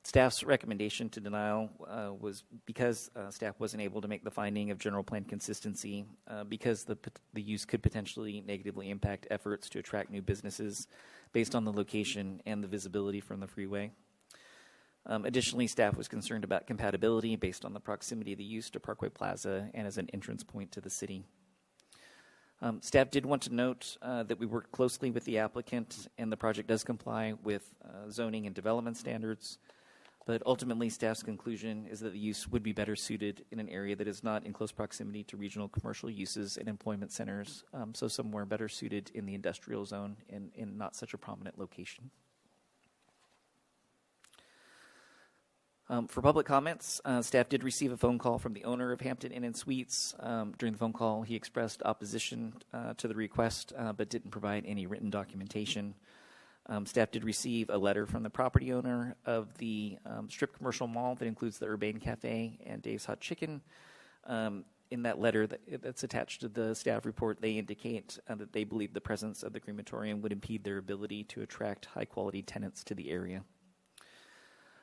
Staff's recommendation to denial was because staff wasn't able to make the finding of general plan consistency, because the use could potentially negatively impact efforts to attract new businesses based on the location and the visibility from the freeway. Additionally, staff was concerned about compatibility based on the proximity of the use to Parkway Plaza and as an entrance point to the city. Staff did want to note that we worked closely with the applicant, and the project does comply with zoning and development standards. But ultimately, staff's conclusion is that the use would be better suited in an area that is not in close proximity to regional commercial uses and employment centers, so somewhere better suited in the industrial zone and in not such a prominent location. For public comments, staff did receive a phone call from the owner of Hampton Inn and Suites. During the phone call, he expressed opposition to the request, but didn't provide any written documentation. Staff did receive a letter from the property owner of the strip commercial mall that includes the Urbane Cafe and Dave's Hot Chicken. In that letter that's attached to the staff report, they indicate that they believe the presence of the crematorium would impede their ability to attract high-quality tenants to the area.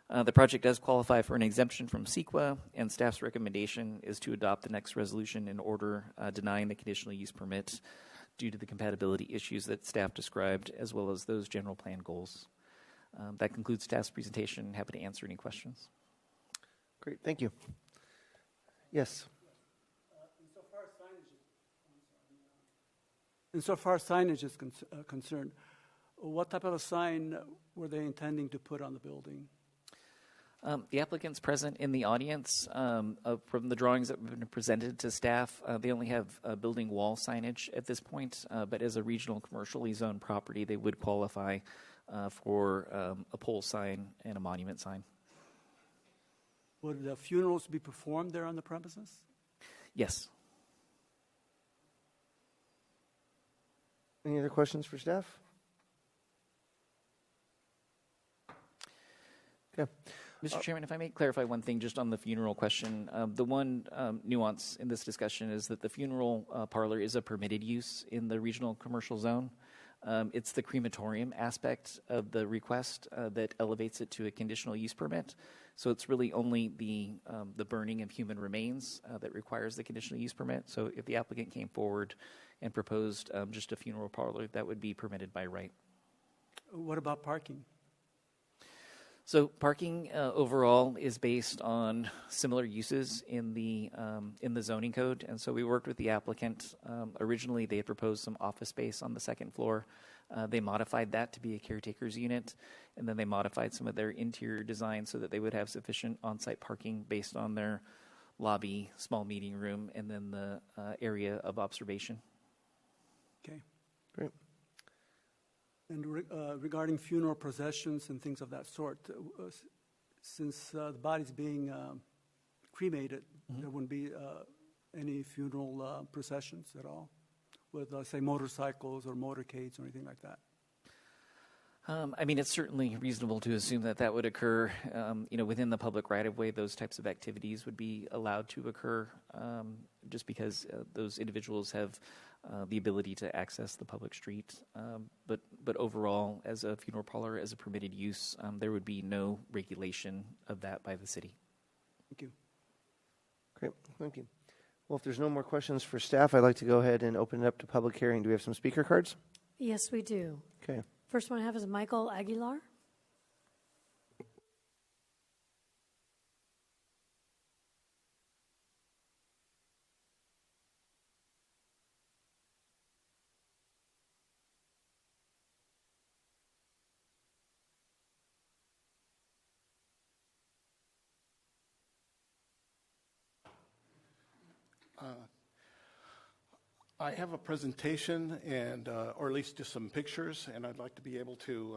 The project does qualify for an exemption from CEQA, and staff's recommendation is to adopt the next resolution in order denying the conditional use permit due to the compatibility issues that staff described, as well as those general plan goals. That concludes staff's presentation. Happy to answer any questions. Great, thank you. Yes. Insofar as signage is concerned, what type of a sign were they intending to put on the building? The applicants present in the audience, from the drawings that have been presented to staff, they only have building wall signage at this point, but as a regional commercially zoned property, they would qualify for a pole sign and a monument sign. Would the funerals be performed there on the premises? Yes. Any other questions for staff? Okay. Mr. Chairman, if I may clarify one thing just on the funeral question. The one nuance in this discussion is that the funeral parlor is a permitted use in the regional commercial zone. It's the crematorium aspect of the request that elevates it to a conditional use permit. So it's really only the burning of human remains that requires the conditional use permit. So if the applicant came forward and proposed just a funeral parlor, that would be permitted by right. What about parking? So parking overall is based on similar uses in the zoning code, and so we worked with the applicant. Originally, they had proposed some office space on the second floor. They modified that to be a caretaker's unit, and then they modified some of their interior design so that they would have sufficient on-site parking based on their lobby, small meeting room, and then the area of observation. Okay. Great. And regarding funeral processions and things of that sort, since the body's being cremated, there wouldn't be any funeral processions at all with, say, motorcycles or motorcades or anything like that? I mean, it's certainly reasonable to assume that that would occur, within the public right-of-way. Those types of activities would be allowed to occur just because those individuals have the ability to access the public street. But overall, as a funeral parlor, as a permitted use, there would be no regulation of that by the city. Thank you. Great, thank you. Well, if there's no more questions for staff, I'd like to go ahead and open it up to public hearing. Do we have some speaker cards? Yes, we do. Okay. First one I have is Michael Aguilar. I have a presentation and, or at least just some pictures, and I'd like to be able to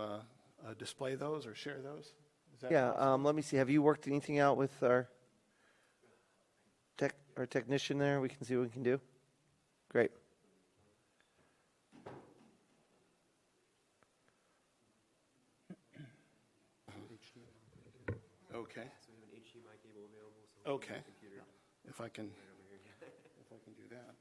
display those or share those. Is that possible? Let me see. Have you worked anything out with our technician there? We can see what we can do. Great. Okay. Okay. If I can do that.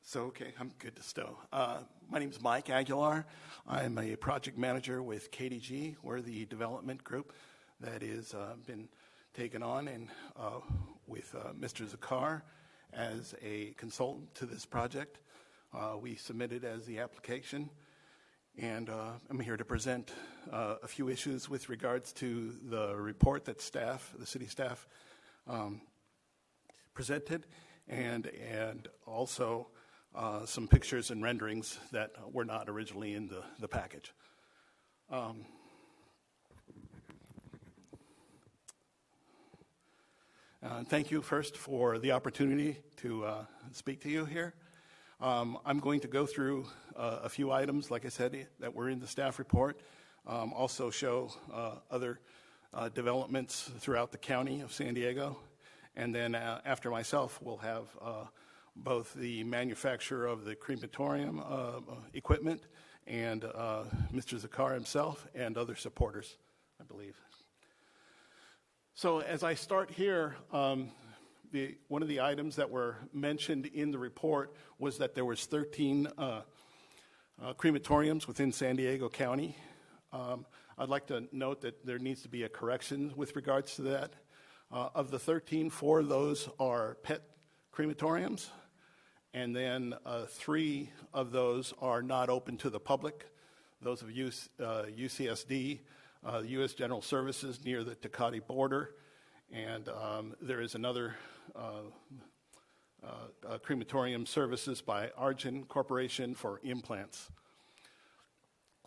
So, okay, I'm good to stow. My name is Mike Aguilar. I'm a project manager with KDG. We're the development group that has been taken on and with Mr. Zakar as a consultant to this project. We submitted as the application, and I'm here to present a few issues with regards to the report that the city staff presented, and also some pictures and renderings that were not originally in the package. Thank you first for the opportunity to speak to you here. I'm going to go through a few items, like I said, that were in the staff report. Also show other developments throughout the county of San Diego. And then after myself, we'll have both the manufacturer of the crematorium equipment and Mr. Zakar himself and other supporters, I believe. So as I start here, one of the items that were mentioned in the report was that there was 13 crematoriums within San Diego County. I'd like to note that there needs to be a correction with regards to that. Of the 13, 4 of those are pet crematoriums, and then 3 of those are not open to the public. Those of UCSD, U.S. General Services near the Tecate border, and there is another crematorium services by Argent Corporation for implants.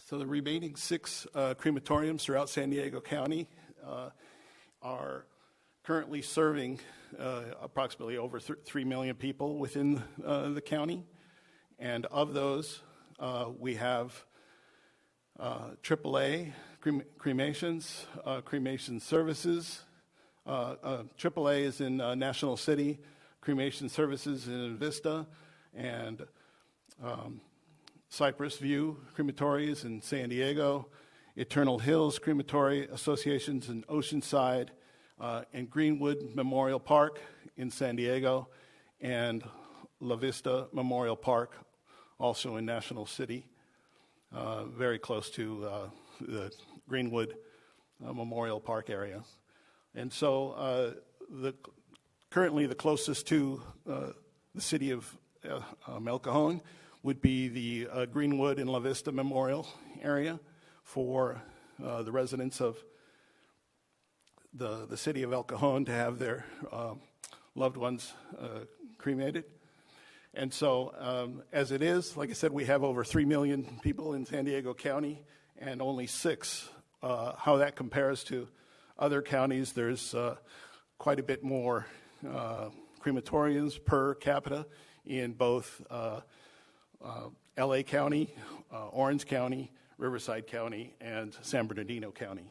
So the remaining 6 crematoriums throughout San Diego County are currently serving approximately over 3 million people within the county. And of those, we have AAA cremations, cremation services. AAA is in National City, cremation services in Vista, and Cypress View Crematories in San Diego, Eternal Hills Crematory Associations in Oceanside, and Greenwood Memorial Park in San Diego, and La Vista Memorial Park, also in National City, very close to the Greenwood Memorial Park area. And so currently the closest to the city of El Cajon would be the Greenwood and La Vista Memorial area for the residents of the city of El Cajon to have their loved ones cremated. And so as it is, like I said, we have over 3 million people in San Diego County and only 6. How that compares to other counties, there's quite a bit more crematoriums per capita in both LA County, Orange County, Riverside County, and San Bernardino County.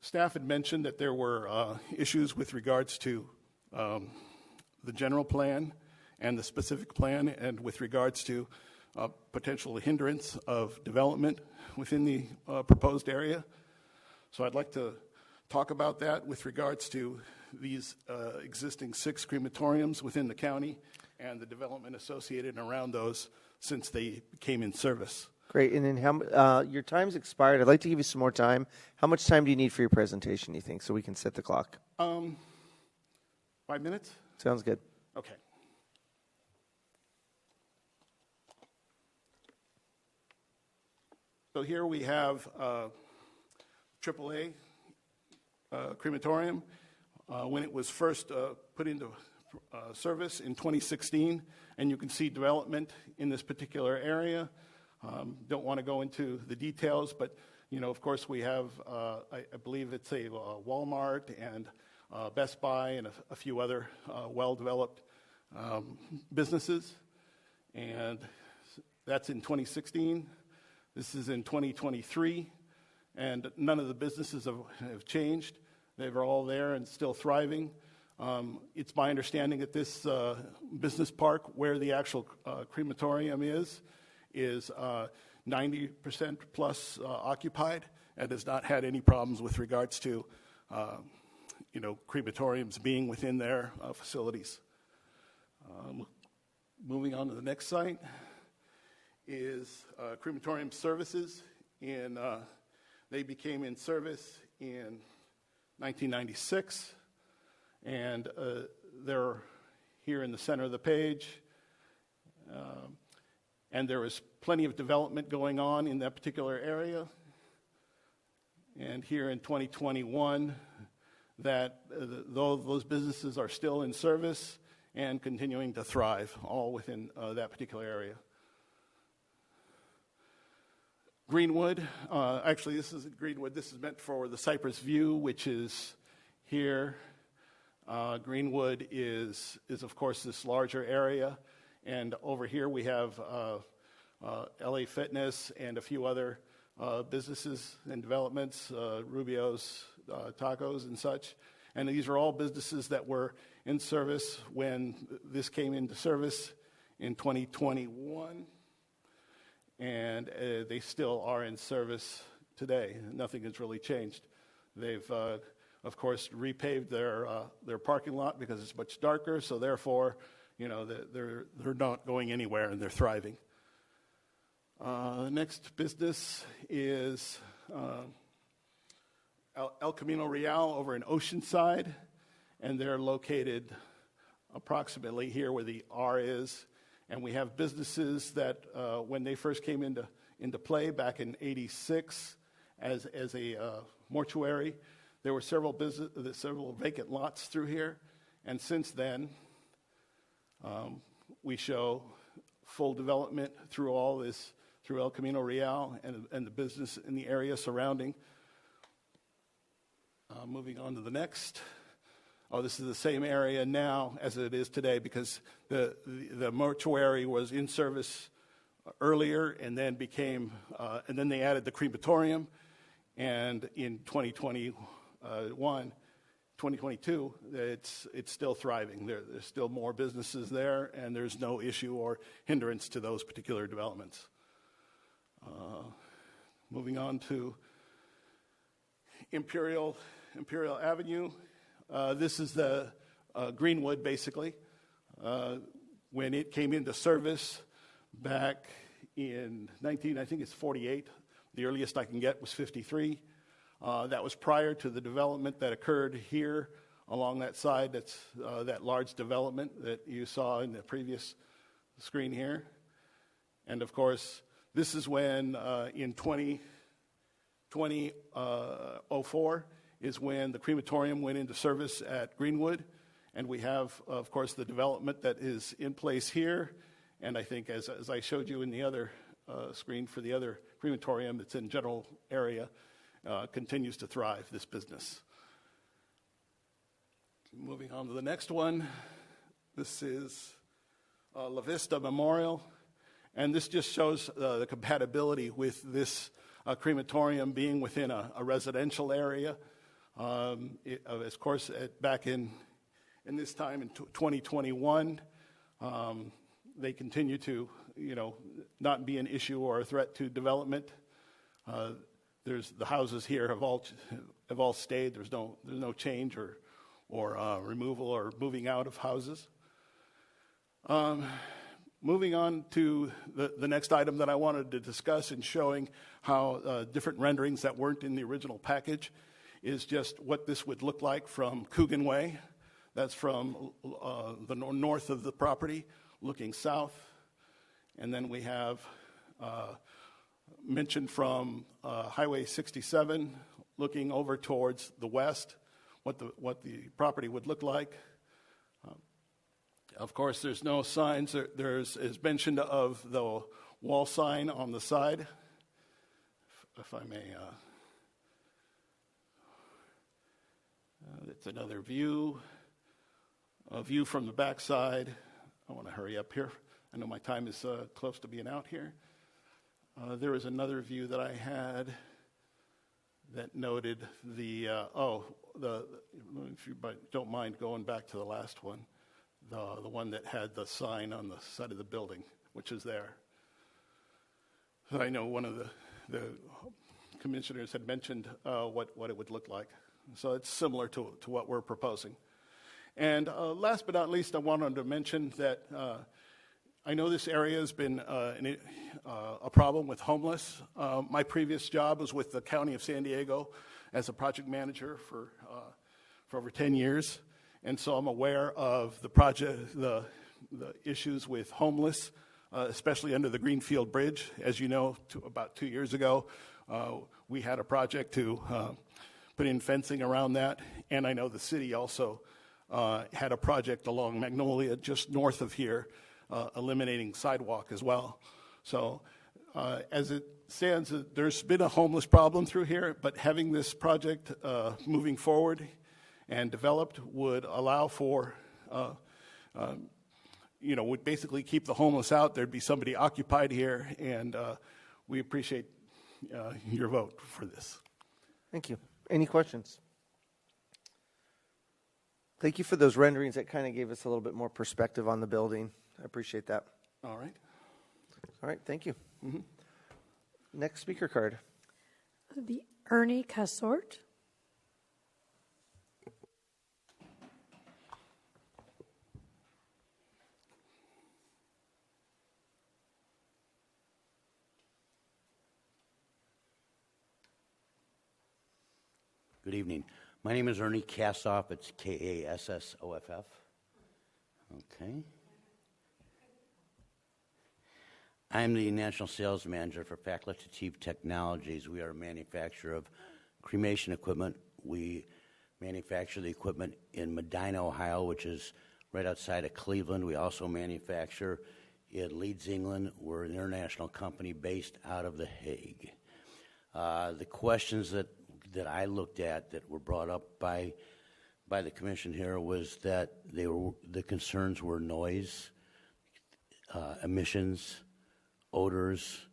Staff had mentioned that there were issues with regards to the general plan and the specific plan, and with regards to potential hindrance of development within the proposed area. So I'd like to talk about that with regards to these existing 6 crematoriums within the county and the development associated around those since they came in service. Great. And then your time's expired. I'd like to give you some more time. How much time do you need for your presentation, you think, so we can set the clock? 5 minutes? Sounds good. Okay. So here we have AAA crematorium. When it was first put into service in 2016, and you can see development in this particular area. Don't want to go into the details, but of course we have, I believe it's a Walmart and Best Buy and a few other well-developed businesses, and that's in 2016. This is in 2023, and none of the businesses have changed. They were all there and still thriving. It's my understanding that this business park, where the actual crematorium is 90% plus occupied, and has not had any problems with regards to crematoriums being within their facilities. Moving on to the next site is crematorium services. They became in service in 1996. And they're here in the center of the page. And there was plenty of development going on in that particular area. And here in 2021, that though those businesses are still in service and continuing to thrive, all within that particular area. Greenwood, actually this is Greenwood. This is meant for the Cypress View, which is here. Greenwood is of course this larger area, and over here we have LA Fitness and a few other businesses and developments, Rubio's Tacos and such. And these are all businesses that were in service when this came into service in 2021. And they still are in service today. Nothing has really changed. They've, of course, repaved their parking lot because it's much darker. So therefore, you know, they're not going anywhere and they're thriving. The next business is El Camino Real over in Oceanside, and they're located approximately here where the R is. And we have businesses that, when they first came into play back in '86 as a mortuary, there were several vacant lots through here. And since then, we show full development through all this, through El Camino Real and the business in the area surrounding. Moving on to the next. Oh, this is the same area now as it is today because the mortuary was in service earlier and then became, and then they added the crematorium. And in 2022, it's still thriving. There's still more businesses there, and there's no issue or hindrance to those particular developments. Moving on to Imperial Avenue. This is the Greenwood, basically. When it came into service back in 48. The earliest I can get was 53. That was prior to the development that occurred here along that side. That's that large development that you saw in the previous screen here. And of course, this is when in 2004 is when the crematorium went into service at Greenwood. And we have, of course, the development that is in place here. And I think as I showed you in the other screen for the other crematorium that's in general area, continues to thrive, this business. Moving on to the next one. This is La Vista Memorial. And this just shows the compatibility with this crematorium being within a residential area. Of course, back in this time in 2021, they continue to, not be an issue or a threat to development. There's the houses here have all stayed. There's no change or removal or moving out of houses. Moving on to the next item that I wanted to discuss and showing how different renderings that weren't in the original package is just what this would look like from Coogan Way. That's from the north of the property, looking south. And then we have mentioned from Highway 67, looking over towards the west, what the property would look like. Of course, there's no signs. There's mentioned of the wall sign on the side. If I may, it's another view. A view from the backside. I want to hurry up here. I know my time is close to being out here. There was another view that I had that noted if you don't mind going back to the last one, the one that had the sign on the side of the building, which is there. I know one of the commissioners had mentioned what it would look like. So it's similar to what we're proposing. And last but not least, I wanted to mention that I know this area has been a problem with homeless. My previous job was with the County of San Diego as a project manager for over 10 years, and so I'm aware of the project, the issues with homeless, especially under the Greenfield Bridge. As you know, about 2 years ago, we had a project to put in fencing around that, and I know the city also had a project along Magnolia just north of here, eliminating sidewalk as well. So as it stands, there's been a homeless problem through here, but having this project moving forward and developed would allow for, would basically keep the homeless out. There'd be somebody occupied here, and we appreciate your vote for this. Thank you. Any questions? Thank you for those renderings. That kind of gave us a little bit more perspective on the building. I appreciate that. All right. All right, thank you. Next speaker card. The Ernie Cassort. Good evening. My name is Ernie Kassoff. It's Kassoff. Okay. I'm the National Sales Manager for Facultative Technologies. We are a manufacturer of cremation equipment. We manufacture the equipment in Medina, Ohio, which is right outside of Cleveland. We also manufacture in Leeds, England. We're an international company based out of The Hague. The questions that I looked at that were brought up by the commission here was that the concerns were noise, emissions, odors,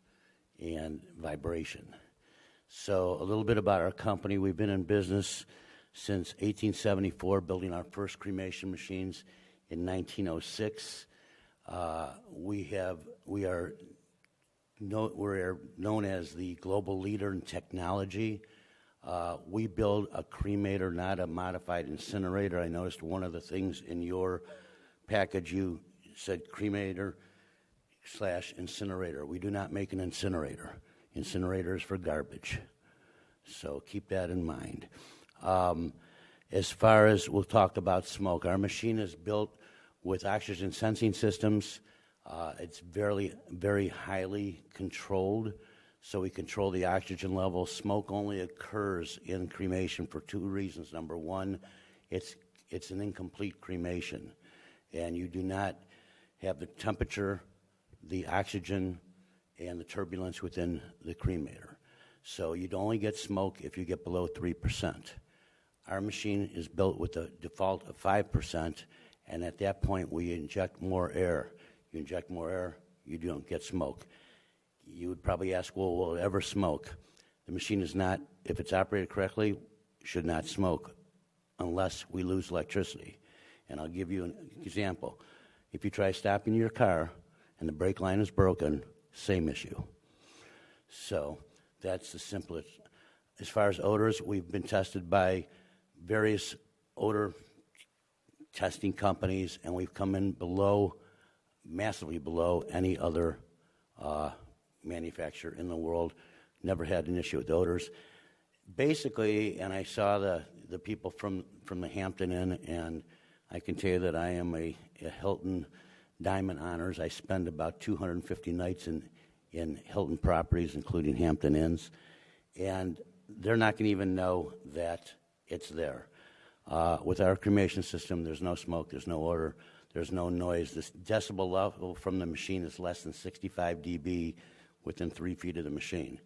and vibration. So a little bit about our company. We've been in business since 1874, building our first cremation machines in 1906. We're known as the global leader in technology. We build a cremator, not a modified incinerator. I noticed one of the things in your package, you said cremator/incinerator. We do not make an incinerator. Incinerator is for garbage. So keep that in mind. As far as we'll talk about smoke, our machine is built with oxygen sensing systems. It's very, very highly controlled. So we control the oxygen level. Smoke only occurs in cremation for two reasons. Number one, it's an incomplete cremation, and you do not have the temperature, the oxygen, and the turbulence within the cremator. So you'd only get smoke if you get below 3%. Our machine is built with a default of 5%, and at that point we inject more air. You inject more air, you don't get smoke. You would probably ask, well, will it ever smoke? The machine is not, if it's operated correctly, should not smoke unless we lose electricity. And I'll give you an example. If you try stopping your car and the brake line is broken, same issue. So that's the simplest. As far as odors, we've been tested by various odor testing companies, and we've come in massively below any other manufacturer in the world. Never had an issue with odors. Basically, and I saw the people from the Hampton Inn, and I can tell you that I am a Hilton Diamond Honors. I spend about 250 nights in Hilton properties, including Hampton Inns, and they're not going to even know that it's there. With our cremation system, there's no smoke, there's no odor, there's no noise. The decibel level from the machine is less than 65 dB within 3 feet of the machine.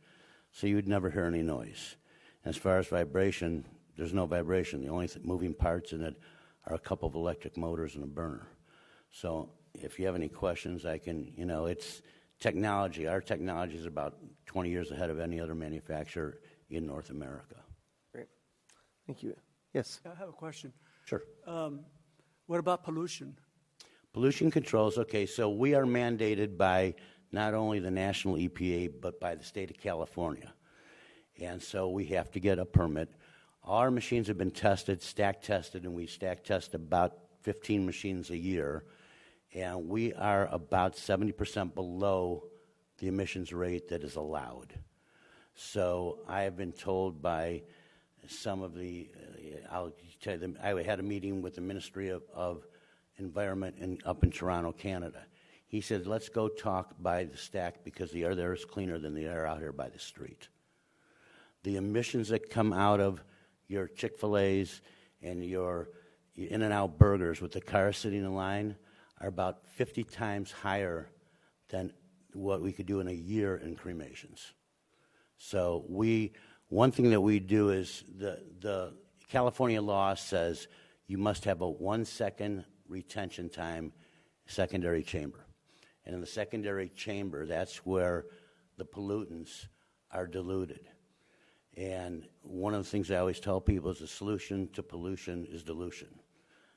So you would never hear any noise. As far as vibration, there's no vibration. The only moving parts in it are a couple of electric motors and a burner. So if you have any questions, I can, it's technology. Our technology is about 20 years ahead of any other manufacturer in North America. Great. Thank you. Yes? I have a question. Sure. What about pollution? Pollution controls, okay, so we are mandated by not only the national EPA, but by the state of California. And so we have to get a permit. Our machines have been tested, stack tested, and we stack test about 15 machines a year. And we are about 70% below the emissions rate that is allowed. So I have been told by some of the, I'll tell you, I had a meeting with the Ministry of Environment up in Toronto, Canada. He said, let's go talk by the stack because the air there is cleaner than the air out here by the street. The emissions that come out of your Chick-fil-A's and your In-N-Out burgers with the cars sitting in line are about 50 times higher than what we could do in a year in cremations. So one thing that we do is the California law says you must have a 1 second retention time secondary chamber. And in the secondary chamber, that's where the pollutants are diluted. And one of the things I always tell people is the solution to pollution is dilution.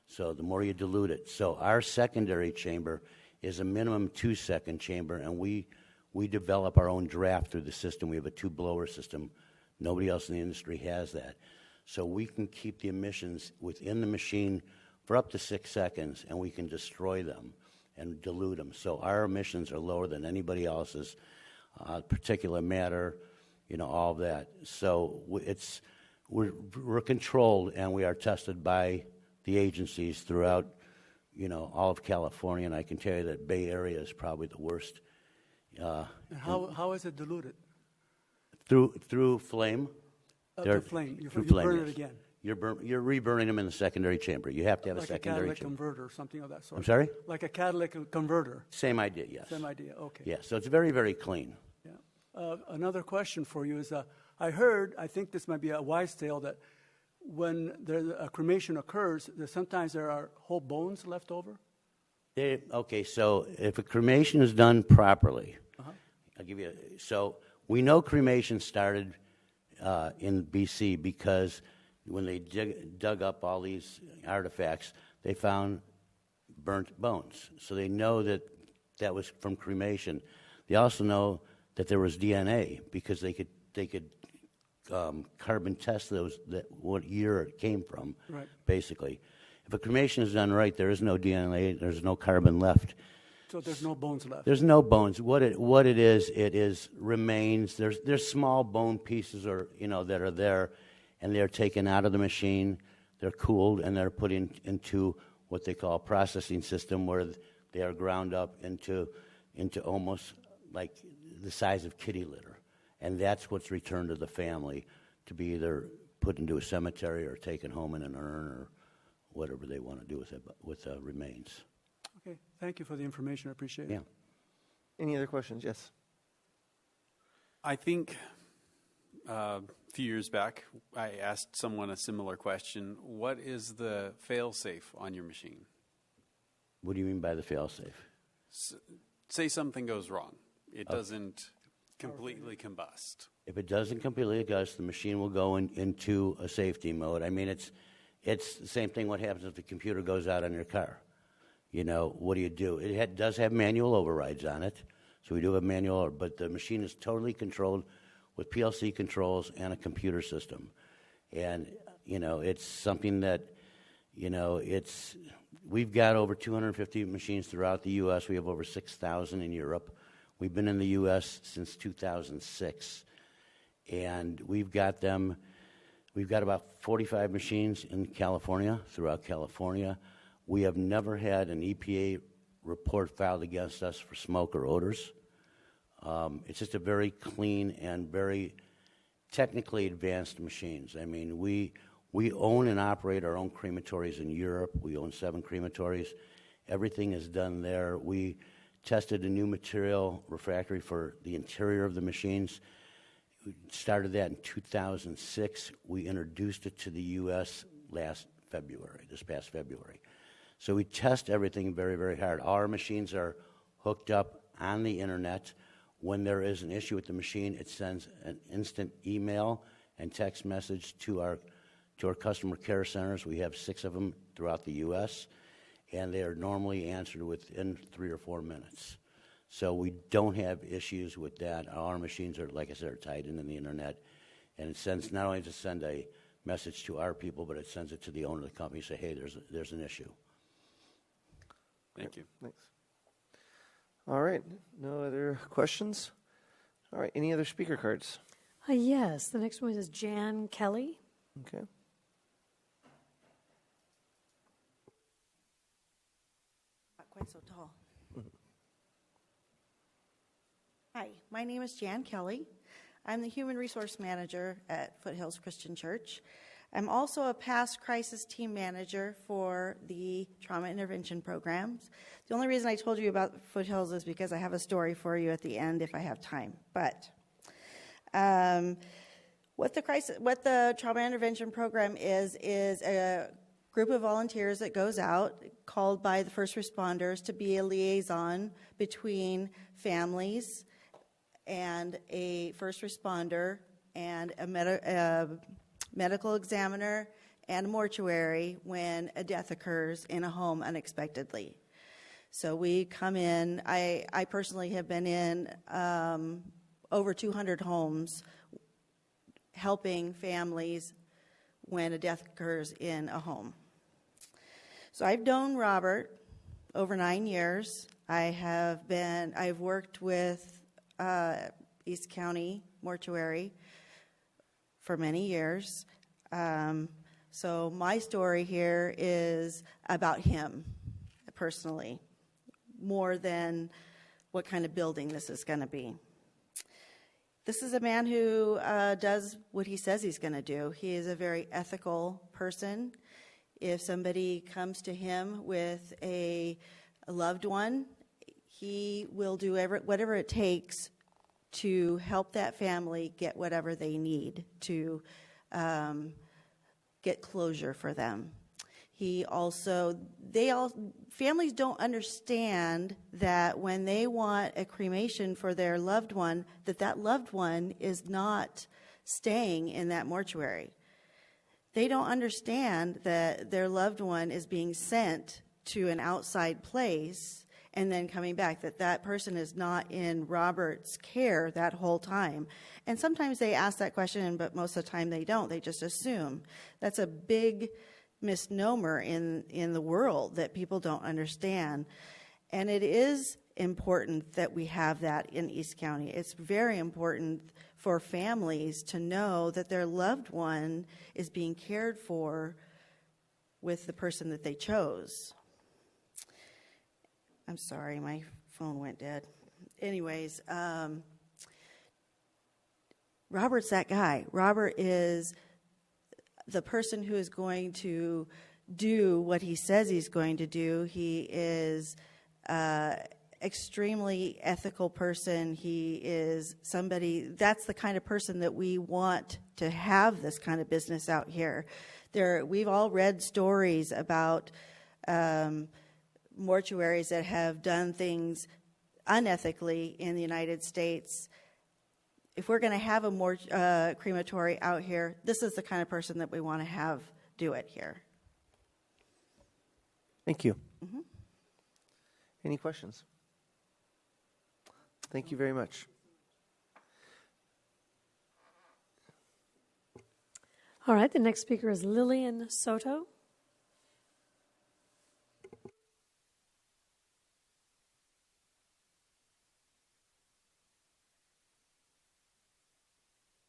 So the more you dilute it. So our secondary chamber is a minimum 2 second chamber, and we develop our own draft through the system. We have a 2-blower system. Nobody else in the industry has that. So we can keep the emissions within the machine for up to 6 seconds, and we can destroy them and dilute them. So our emissions are lower than anybody else's, particulate matter, all of that. So we're controlled, and we are tested by the agencies throughout, all of California, and I can tell you that Bay Area is probably the worst. And how is it diluted? Through flame. Through flame. You Through burn yes. it again. You're reburning them in the secondary chamber. You have to have like a secondary catalytic chamber. converter or something of that sort. I'm sorry? Like a catalytic converter. Same idea, yes. Same idea, okay. Yeah, so it's very, very clean. Yeah. Another question for you is, I think this might be a wise tale, that when a cremation occurs, sometimes there are whole bones left over? Okay, so if a cremation is done properly, I'll give you so we know cremation started in BC because when they dug up all these artifacts, they found burnt bones. So they know that was from cremation. They also know that there was DNA because they could carbon test what year it came from, right. Basically. If a cremation is done right, there is no DNA, there's no carbon left. So there's no bones left? There's no bones. What it is remains. There's small bone pieces that are there, and they're taken out of the machine, they're cooled, and they're put into what they call a processing system where they are ground up into almost like the size of kitty litter. And that's what's returned to the family to be either put into a cemetery or taken home in an urn or whatever they want to do with the remains. Okay, thank you for the information. I appreciate it. Yeah. Any other questions? Yes. I think a few years back, I asked someone a similar question. What is the fail-safe on your machine? What do you mean by the fail-safe? Say something goes wrong. It doesn't completely combust. If it doesn't completely combust, the machine will go into a safety mode. I mean, it's the same thing what happens if the computer goes out on your car. What do you do? It does have manual overrides on it, so we do have manual, but the machine is totally controlled with PLC controls and a computer system. And, it's something that, we've got over 250 machines throughout the U.S. We have over 6,000 in Europe. We've been in the U.S. since 2006, and we've got about 45 machines in California, throughout California. We have never had an EPA report filed against us for smoke or odors. It's just a very clean and very technically advanced machines. I mean, we own and operate our own crematories in Europe. We own 7 crematories. Everything is done there. We tested a new material refractory for the interior of the machines. We started that in 2006. We introduced it to the U.S. this past February. So we test everything very, very hard. Our machines are hooked up on the internet. When there is an issue with the machine, it sends an instant email and text message to our customer care centers. We have 6 of them throughout the U.S., and they are normally answered within 3 or 4 minutes. So we don't have issues with that. Our machines are, like I said, are tied into the internet, and it sends not only to send a message to our people, but it sends it to the owner of the company. Say, hey, there's an issue. Thank you. Thanks. All right. No other questions? All right. Any other speaker cards? Yes. The next one is Jan Kelly. Okay. Not quite so tall. Hi, my name is Jan Kelly. I'm the Human Resource Manager at Foothills Christian Church. I'm also a past crisis team manager for the trauma intervention programs. The only reason I told you about Foothills is because I have a story for you at the end if I have time. But what the trauma intervention program is a group of volunteers that goes out, called by the first responders to be a liaison between families and a first responder and a medical examiner and a mortuary when a death occurs in a home unexpectedly. So we come in, I personally have been in over 200 homes helping families when a death occurs in a home. So I've known Robert over 9 years. I've worked with East County Mortuary for many years. So my story here is about him personally, more than what kind of building this is going to be. This is a man who does what he says he's going to do. He is a very ethical person. If somebody comes to him with a loved one, he will do whatever it takes to help that family get whatever they need to get closure for them. Families don't understand that when they want a cremation for their loved one, that loved one is not staying in that mortuary. They don't understand that their loved one is being sent to an outside place and then coming back, that person is not in Robert's care that whole time. And sometimes they ask that question, but most of the time they don't. They just assume. That's a big misnomer in the world that people don't understand. And it is important that we have that in East County. It's very important for families to know that their loved one is being cared for with the person that they chose. I'm sorry, my phone went dead. Anyways, Robert's that guy. Robert is the person who is going to do what he says he's going to do. He is extremely ethical person. He is somebody, that's the kind of person that we want to have this kind of business out here. We've all read stories about mortuaries that have done things unethically in the United States. If we're going to have a crematory out here, this is the kind of person that we want to have do it here. Thank you. Mm-hmm. Any questions? Thank you very much. All right, the next speaker is Lillian Soto.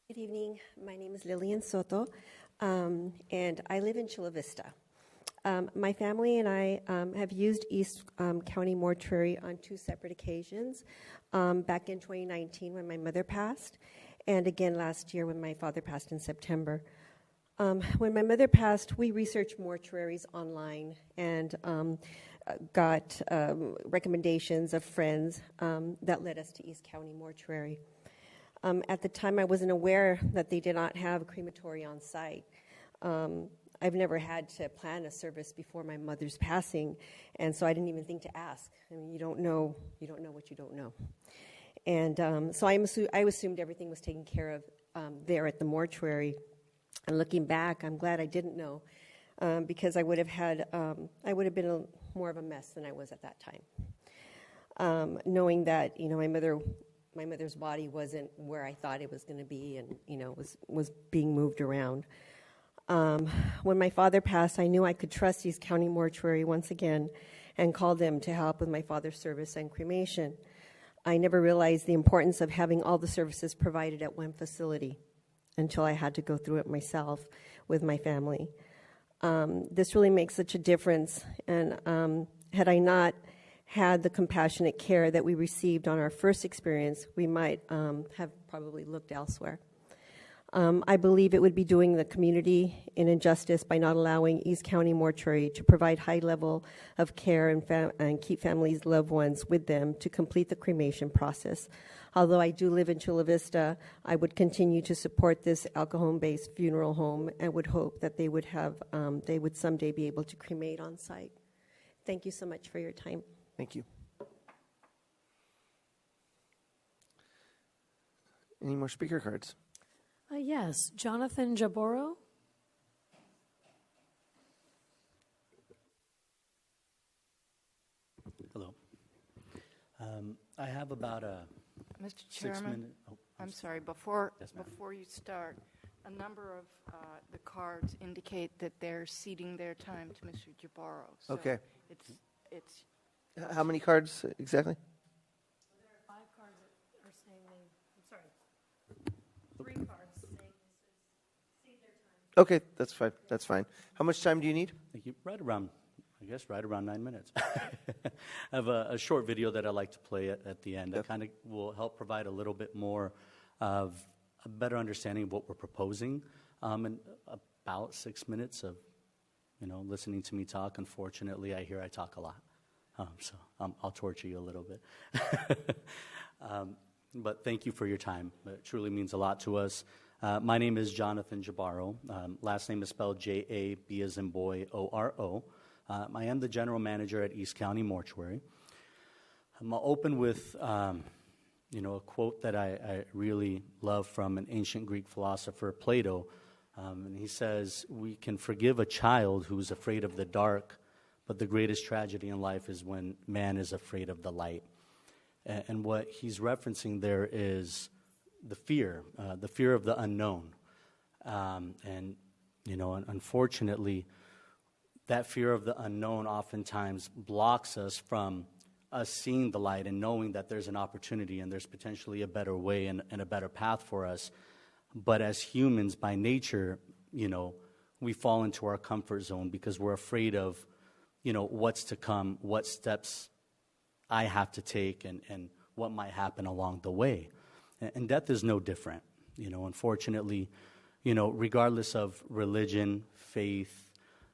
Good evening. My name is Lillian Soto, and I live in Chula Vista. My family and I have used East County Mortuary on 2 separate occasions, back in 2019 when my mother passed, and again last year when my father passed in September. When my mother passed, we researched mortuaries online and got recommendations of friends that led us to East County Mortuary. At the time, I wasn't aware that they did not have a crematory on site. I've never had to plan a service before my mother's passing, and so I didn't even think to ask. I mean, you don't know what you don't know. And so I assumed everything was taken care of there at the mortuary. And looking back, I'm glad I didn't know, because I would have been more of a mess than I was at that time. Knowing that, my mother's body wasn't where I thought it was going to be, and was being moved around. When my father passed, I knew I could trust East County Mortuary once again and call them to help with my father's service and cremation. I never realized the importance of having all the services provided at one facility. until I had to go through it myself with my family. This really makes such a difference, and had I not had the compassionate care that we received on our first experience, we might have probably looked elsewhere. I believe it would be doing the community an injustice by not allowing East County Mortuary to provide high level of care and keep families' loved ones with them to complete the cremation process. Although I do live in Chula Vista, I would continue to support this El Cajon-based funeral home and would hope that they would someday be able to cremate on site. Thank you so much for your time. Thank you. Any more speaker cards? Yes, Jonathan Jaboro. Hello. I have about a Mr. 6 Chairman, minute. Oh, I'm sorry. Before Yes, ma'am. before you start, a number of the cards indicate that they're ceding their time to Mr. Jabaro. So Okay. It's How many cards exactly? There are 5 cards that are saying I'm sorry. 3 cards saying this is cede their time. Okay, that's fine. That's fine. How much time do you need? Thank you. Right around 9 minutes. I have a short video that I like to play at the end that kind of will help provide a little bit more of a better understanding of what we're proposing. And about 6 minutes of, listening to me talk. Unfortunately, I talk a lot. So I'll torture you a little bit. But thank you for your time. It truly means a lot to us. My name is Jonathan Jabaro. Last name is spelled J-A-B as in boy, O-R-O. I am the general manager at East County Mortuary. I'm going to open with, a quote that I really love from an ancient Greek philosopher, Plato. And he says, "We can forgive a child who's afraid of the dark, but the greatest tragedy in life is when man is afraid of the light." And what he's referencing there is the fear of the unknown. Unfortunately, that fear of the unknown oftentimes blocks us from us seeing the light and knowing that there's an opportunity and there's potentially a better way and a better path for us. But as humans, by nature, we fall into our comfort zone because we're afraid of, what's to come, what steps I have to take, and what might happen along the way. And death is no different. Unfortunately, regardless of religion, faith,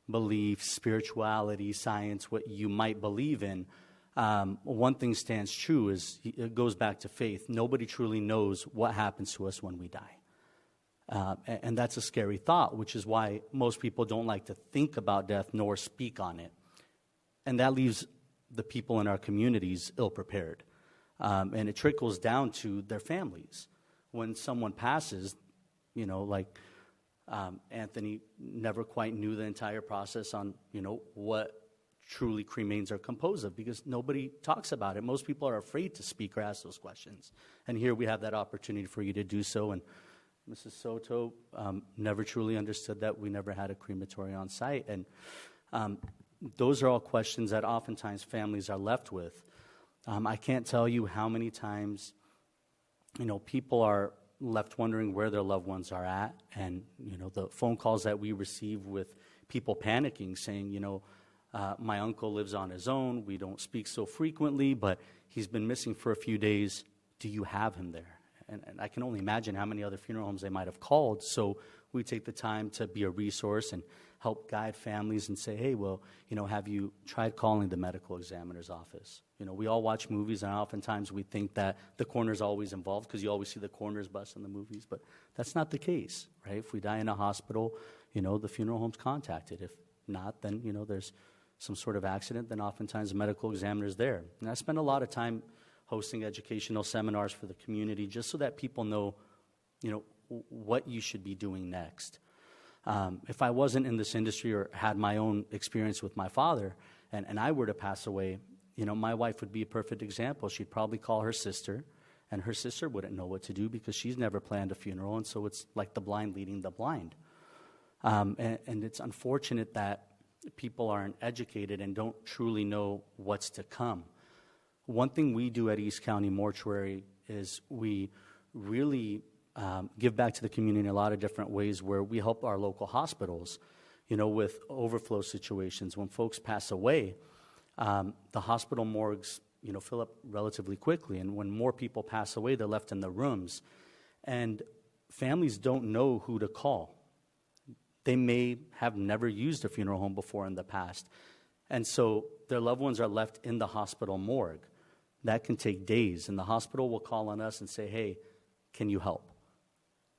belief, spirituality, science, what you might believe in, one thing stands true is it goes back to faith. Nobody truly knows what happens to us when we die. And that's a scary thought, which is why most people don't like to think about death nor speak on it. And that leaves the people in our communities ill-prepared. And it trickles down to their families. When someone passes, Anthony never quite knew the entire process on, what truly cremains are composed of because nobody talks about it. Most people are afraid to speak or ask those questions. And here we have that opportunity for you to do so. And Mrs. Soto never truly understood that we never had a crematory on site. And those are all questions that oftentimes families are left with. I can't tell you how many times, people are left wondering where their loved ones are at. And, the phone calls that we receive with people panicking, saying, my uncle lives on his own. We don't speak so frequently, but he's been missing for a few days. Do you have him there? And I can only imagine how many other funeral homes they might have called. So we take the time to be a resource and help guide families and say, hey, well, have you tried calling the medical examiner's office? We all watch movies, and oftentimes we think that the coroner's always involved because you always see the coroner's bus in the movies, but that's not the case, right? If we die in a hospital, the funeral home's contacted. If not, then, there's some sort of accident, then oftentimes the medical examiner's there. And I spend a lot of time hosting educational seminars for the community just so that people know, what you should be doing next. If I wasn't in this industry or had my own experience with my father and I were to pass away, my wife would be a perfect example. She'd probably call her sister, and her sister wouldn't know what to do because she's never planned a funeral, and so it's like the blind leading the blind. And it's unfortunate that people aren't educated and don't truly know what's to come. One thing we do at East County Mortuary is we really give back to the community in a lot of different ways where we help our local hospitals, with overflow situations. When folks pass away, the hospital morgues, fill up relatively quickly. And when more people pass away, they're left in the rooms. And families don't know who to call. They may have never used a funeral home before in the past. And so their loved ones are left in the hospital morgue. That can take days. And the hospital will call on us and say, hey, can you help?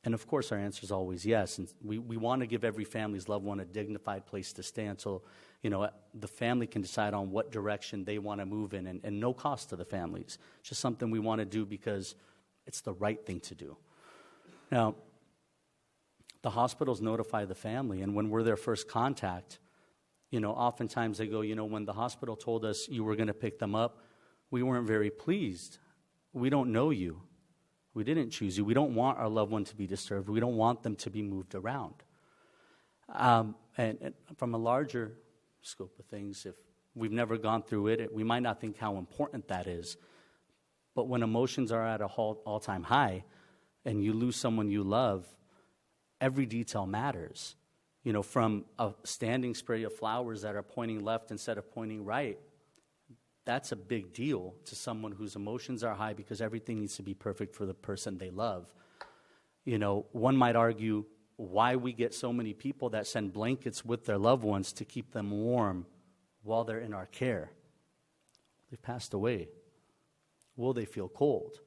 And of course, our answer is always yes. And we want to give every family's loved one a dignified place to stay until, the family can decide on what direction they want to move in, and no cost to the families. It's just something we want to do because it's the right thing to do. Now, the hospitals notify the family, and when we're their first contact, oftentimes they go, when the hospital told us you were going to pick them up, we weren't very pleased. We don't know you. We didn't choose you. We don't want our loved one to be disturbed. We don't want them to be moved around. And from a larger scope of things, if we've never gone through it, we might not think how important that is. But when emotions are at an all-time high and you lose someone you love, every detail matters. From a standing spray of flowers that are pointing left instead of pointing right, that's a big deal to someone whose emotions are high because everything needs to be perfect for the person they love. One might argue why we get so many people that send blankets with their loved ones to keep them warm while they're in our care. They've passed away. Will they feel cold?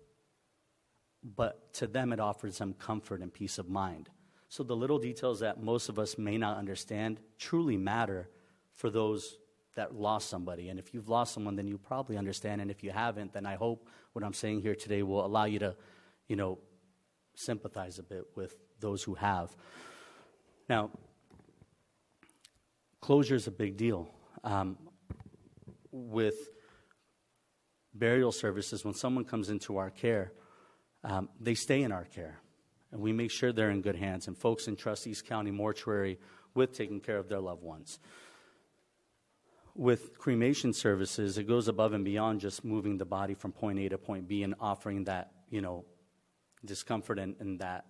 But to them, it offers them comfort and peace of mind. So the little details that most of us may not understand truly matter for those that lost somebody. And if you've lost someone, then you probably understand. And if you haven't, then I hope what I'm saying here today will allow you to, sympathize a bit with those who have. Now, closure is a big deal. With burial services, when someone comes into our care, they stay in our care. And we make sure they're in good hands. And folks entrust East County Mortuary with taking care of their loved ones. With cremation services, it goes above and beyond just moving the body from point A to point B and offering that, discomfort and that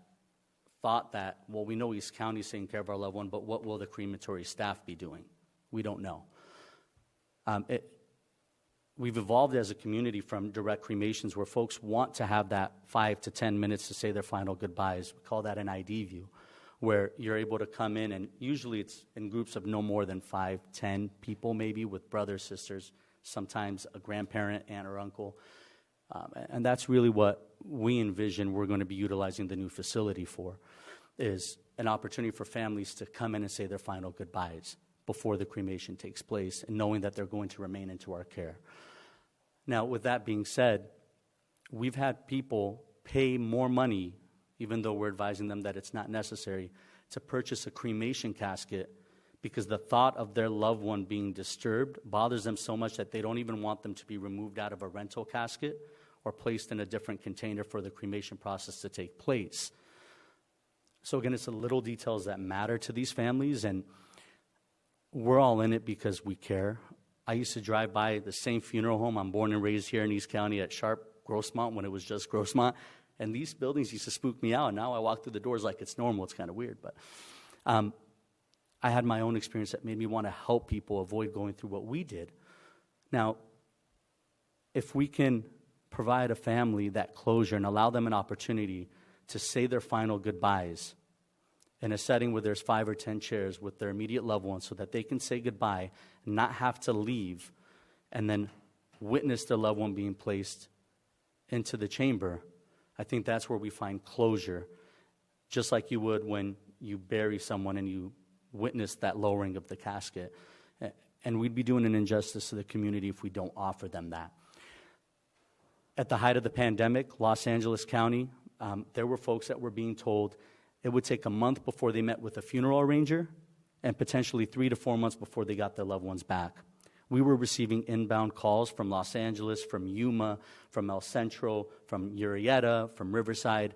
thought that, well, we know East County is taking care of our loved one, but what will the crematory staff be doing? We don't know. We've evolved as a community from direct cremations where folks want to have that 5 to 10 minutes to say their final goodbyes. We call that an ID view, where you're able to come in, and usually it's in groups of no more than 5, 10 people, maybe with brothers, sisters, sometimes a grandparent, aunt or uncle. And that's really what we envision we're going to be utilizing the new facility for, is an opportunity for families to come in and say their final goodbyes before the cremation takes place, and knowing that they're going to remain into our care. Now, with that being said, we've had people pay more money, even though we're advising them that it's not necessary, to purchase a cremation casket because the thought of their loved one being disturbed bothers them so much that they don't even want them to be removed out of a rental casket or placed in a different container for the cremation process to take place. So again, it's the little details that matter to these families, and we're all in it because we care. I used to drive by the same funeral home. I'm born and raised here in East County at Sharp, Grossmont, when it was just Grossmont. And these buildings used to spook me out. Now I walk through the doors like it's normal. It's kind of weird. But I had my own experience that made me want to help people avoid going through what we did. Now, if we can provide a family that closure and allow them an opportunity to say their final goodbyes in a setting where there's 5 or 10 chairs with their immediate loved ones so that they can say goodbye and not have to leave and then witness their loved one being placed into the chamber, I think that's where we find closure, just like you would when you bury someone and you witness that lowering of the casket. And we'd be doing an injustice to the community if we don't offer them that. At the height of the pandemic, Los Angeles County, there were folks that were being told it would take a month before they met with a funeral arranger and potentially 3 to 4 months before they got their loved ones back. We were receiving inbound calls from Los Angeles, from Yuma, from El Centro, from Murrieta, from Riverside,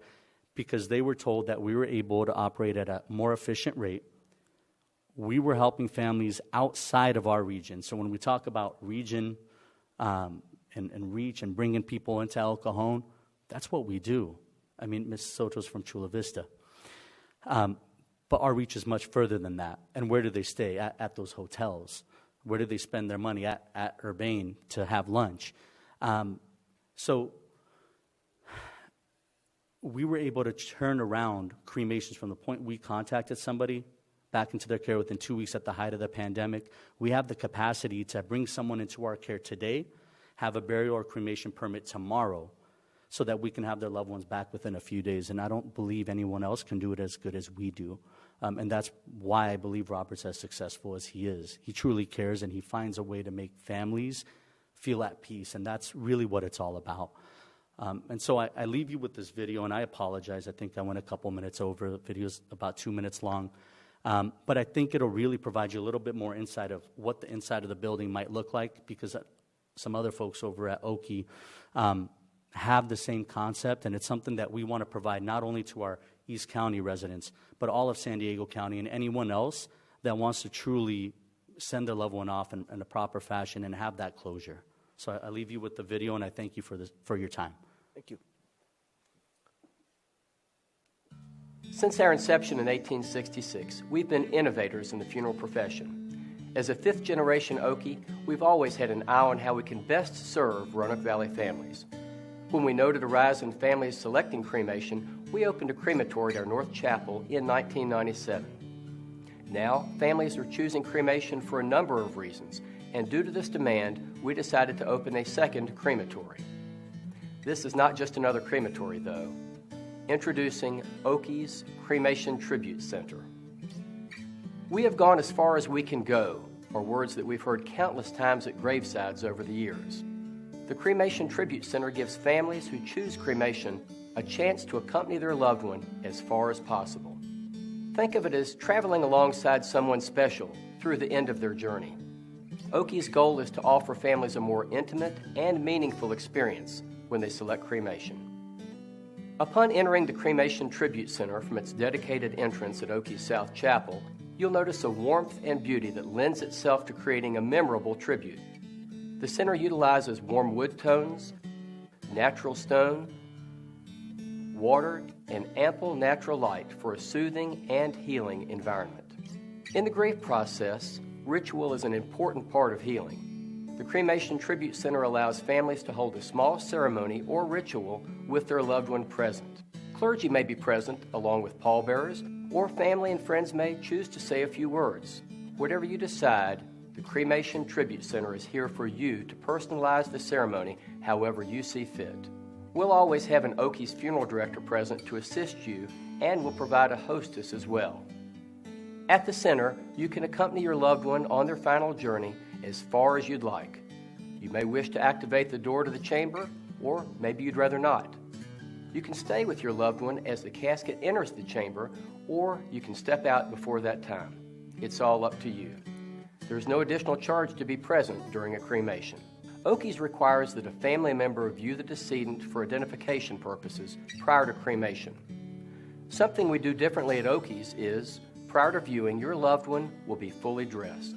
because they were told that we were able to operate at a more efficient rate. We were helping families outside of our region. So when we talk about region and reach and bringing people into El Cajon, that's what we do. I mean, Ms. Soto's from Chula Vista. But our reach is much further than that. And where do they stay? At those hotels. Where do they spend their money? At Urbane to have lunch. So we were able to turn around cremations from the point we contacted somebody back into their care within 2 weeks at the height of the pandemic. We have the capacity to bring someone into our care today, have a burial or cremation permit tomorrow, so that we can have their loved ones back within a few days. And I don't believe anyone else can do it as good as we do. And that's why I believe Robert's as successful as he is. He truly cares, and he finds a way to make families feel at peace, and that's really what it's all about. And so I leave you with this video, and I apologize. I think I went a couple minutes over. The video's about 2 minutes long. But I think it'll really provide you a little bit more insight of what the inside of the building might look like, because some other folks over at Oki have the same concept, and it's something that we want to provide not only to our East County residents, but all of San Diego County and anyone else that wants to truly send their loved one off in a proper fashion and have that closure. So I leave you with the video, and I thank you for your time. Thank you. Since our inception in 1866, we've been innovators in the funeral profession. As a fifth-generation Okie, we've always had an eye on how we can best serve Roanoke Valley families. When we noted a rise in families selecting cremation, we opened a crematory at our North Chapel in 1997. Now, families are choosing cremation for a number of reasons, and due to this demand, we decided to open a second crematory. This is not just another crematory, though. Introducing Okie's Cremation Tribute Center. We have gone as far as we can go, are words that we've heard countless times at gravesides over the years. The Cremation Tribute Center gives families who choose cremation a chance to accompany their loved one as far as possible. Think of it as traveling alongside someone special through the end of their journey. Okie's goal is to offer families a more intimate and meaningful experience when they select cremation. Upon entering the Cremation Tribute Center from its dedicated entrance at Okie South Chapel, you'll notice a warmth and beauty that lends itself to creating a memorable tribute. The center utilizes warm wood tones, natural stone, water, and ample natural light for a soothing and healing environment. In the grief process, ritual is an important part of healing. The Cremation Tribute Center allows families to hold a small ceremony or ritual with their loved one present. Clergy may be present along with pallbearers, or family and friends may choose to say a few words. Whatever you decide, the Cremation Tribute Center is here for you to personalize the ceremony however you see fit. We'll always have an Okie's funeral director present to assist you, and we'll provide a hostess as well. At the center, you can accompany your loved one on their final journey as far as you'd like. You may wish to activate the door to the chamber, or maybe you'd rather not. You can stay with your loved one as the casket enters the chamber, or you can step out before that time. It's all up to you. There's no additional charge to be present during a cremation. Okie's requires that a family member view the decedent for identification purposes prior to cremation. Something we do differently at Okie's is, prior to viewing, your loved one will be fully dressed.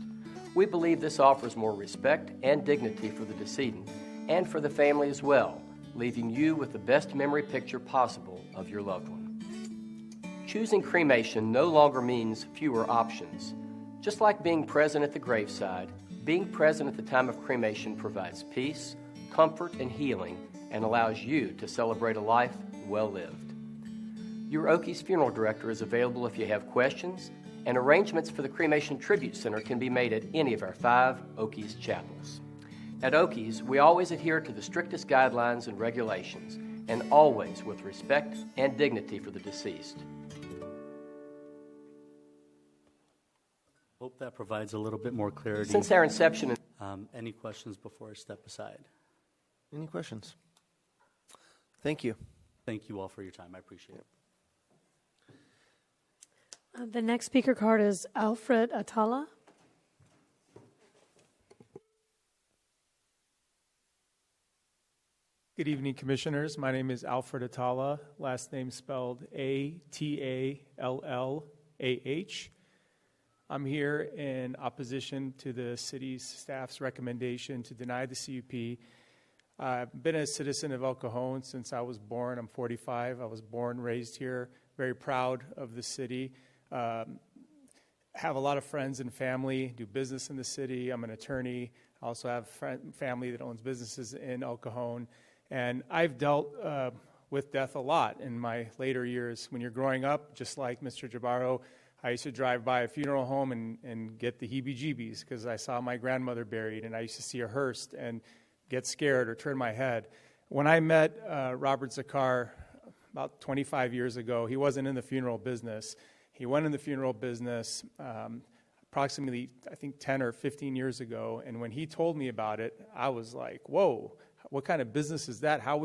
We believe this offers more respect and dignity for the decedent and for the family as well, leaving you with the best memory picture possible of your loved one. Choosing cremation no longer means fewer options. Just like being present at the graveside, being present at the time of cremation provides peace, comfort, and healing, and allows you to celebrate a life well lived. Your Okie's funeral director is available if you have questions, and arrangements for the Cremation Tribute Center can be made at any of our 5 Okie's chapels. At Okie's, we always adhere to the strictest guidelines and regulations, and always with respect and dignity for the deceased. Hope that provides a little bit more clarity. Since our inception... Any questions before I step aside? Any questions? Thank you. Thank you all for your time. I appreciate it. The next speaker card is Alfred Atala. Good evening, Commissioners. My name is Alfred Atala, last name spelled A-T-A-L-L-A-H. I'm here in opposition to the city's staff's recommendation to deny the CUP I've been a citizen of El Cajon since I was born. I'm 45. I was born, raised here, very proud of the city. Have a lot of friends and family, do business in the city. I'm an attorney. I also have family that owns businesses in El Cajon. And I've dealt with death a lot in my later years. When you're growing up, just like Mr. Jabaro, I used to drive by a funeral home and get the heebie-jeebies because I saw my grandmother buried, and I used to see a hearse and get scared or turn my head. When I met Robert Zakar about 25 years ago, he wasn't in the funeral business. He went in the funeral business approximately, I think, 10 or 15 years ago, and when he told me about it, I was like, whoa, what kind of business is that? How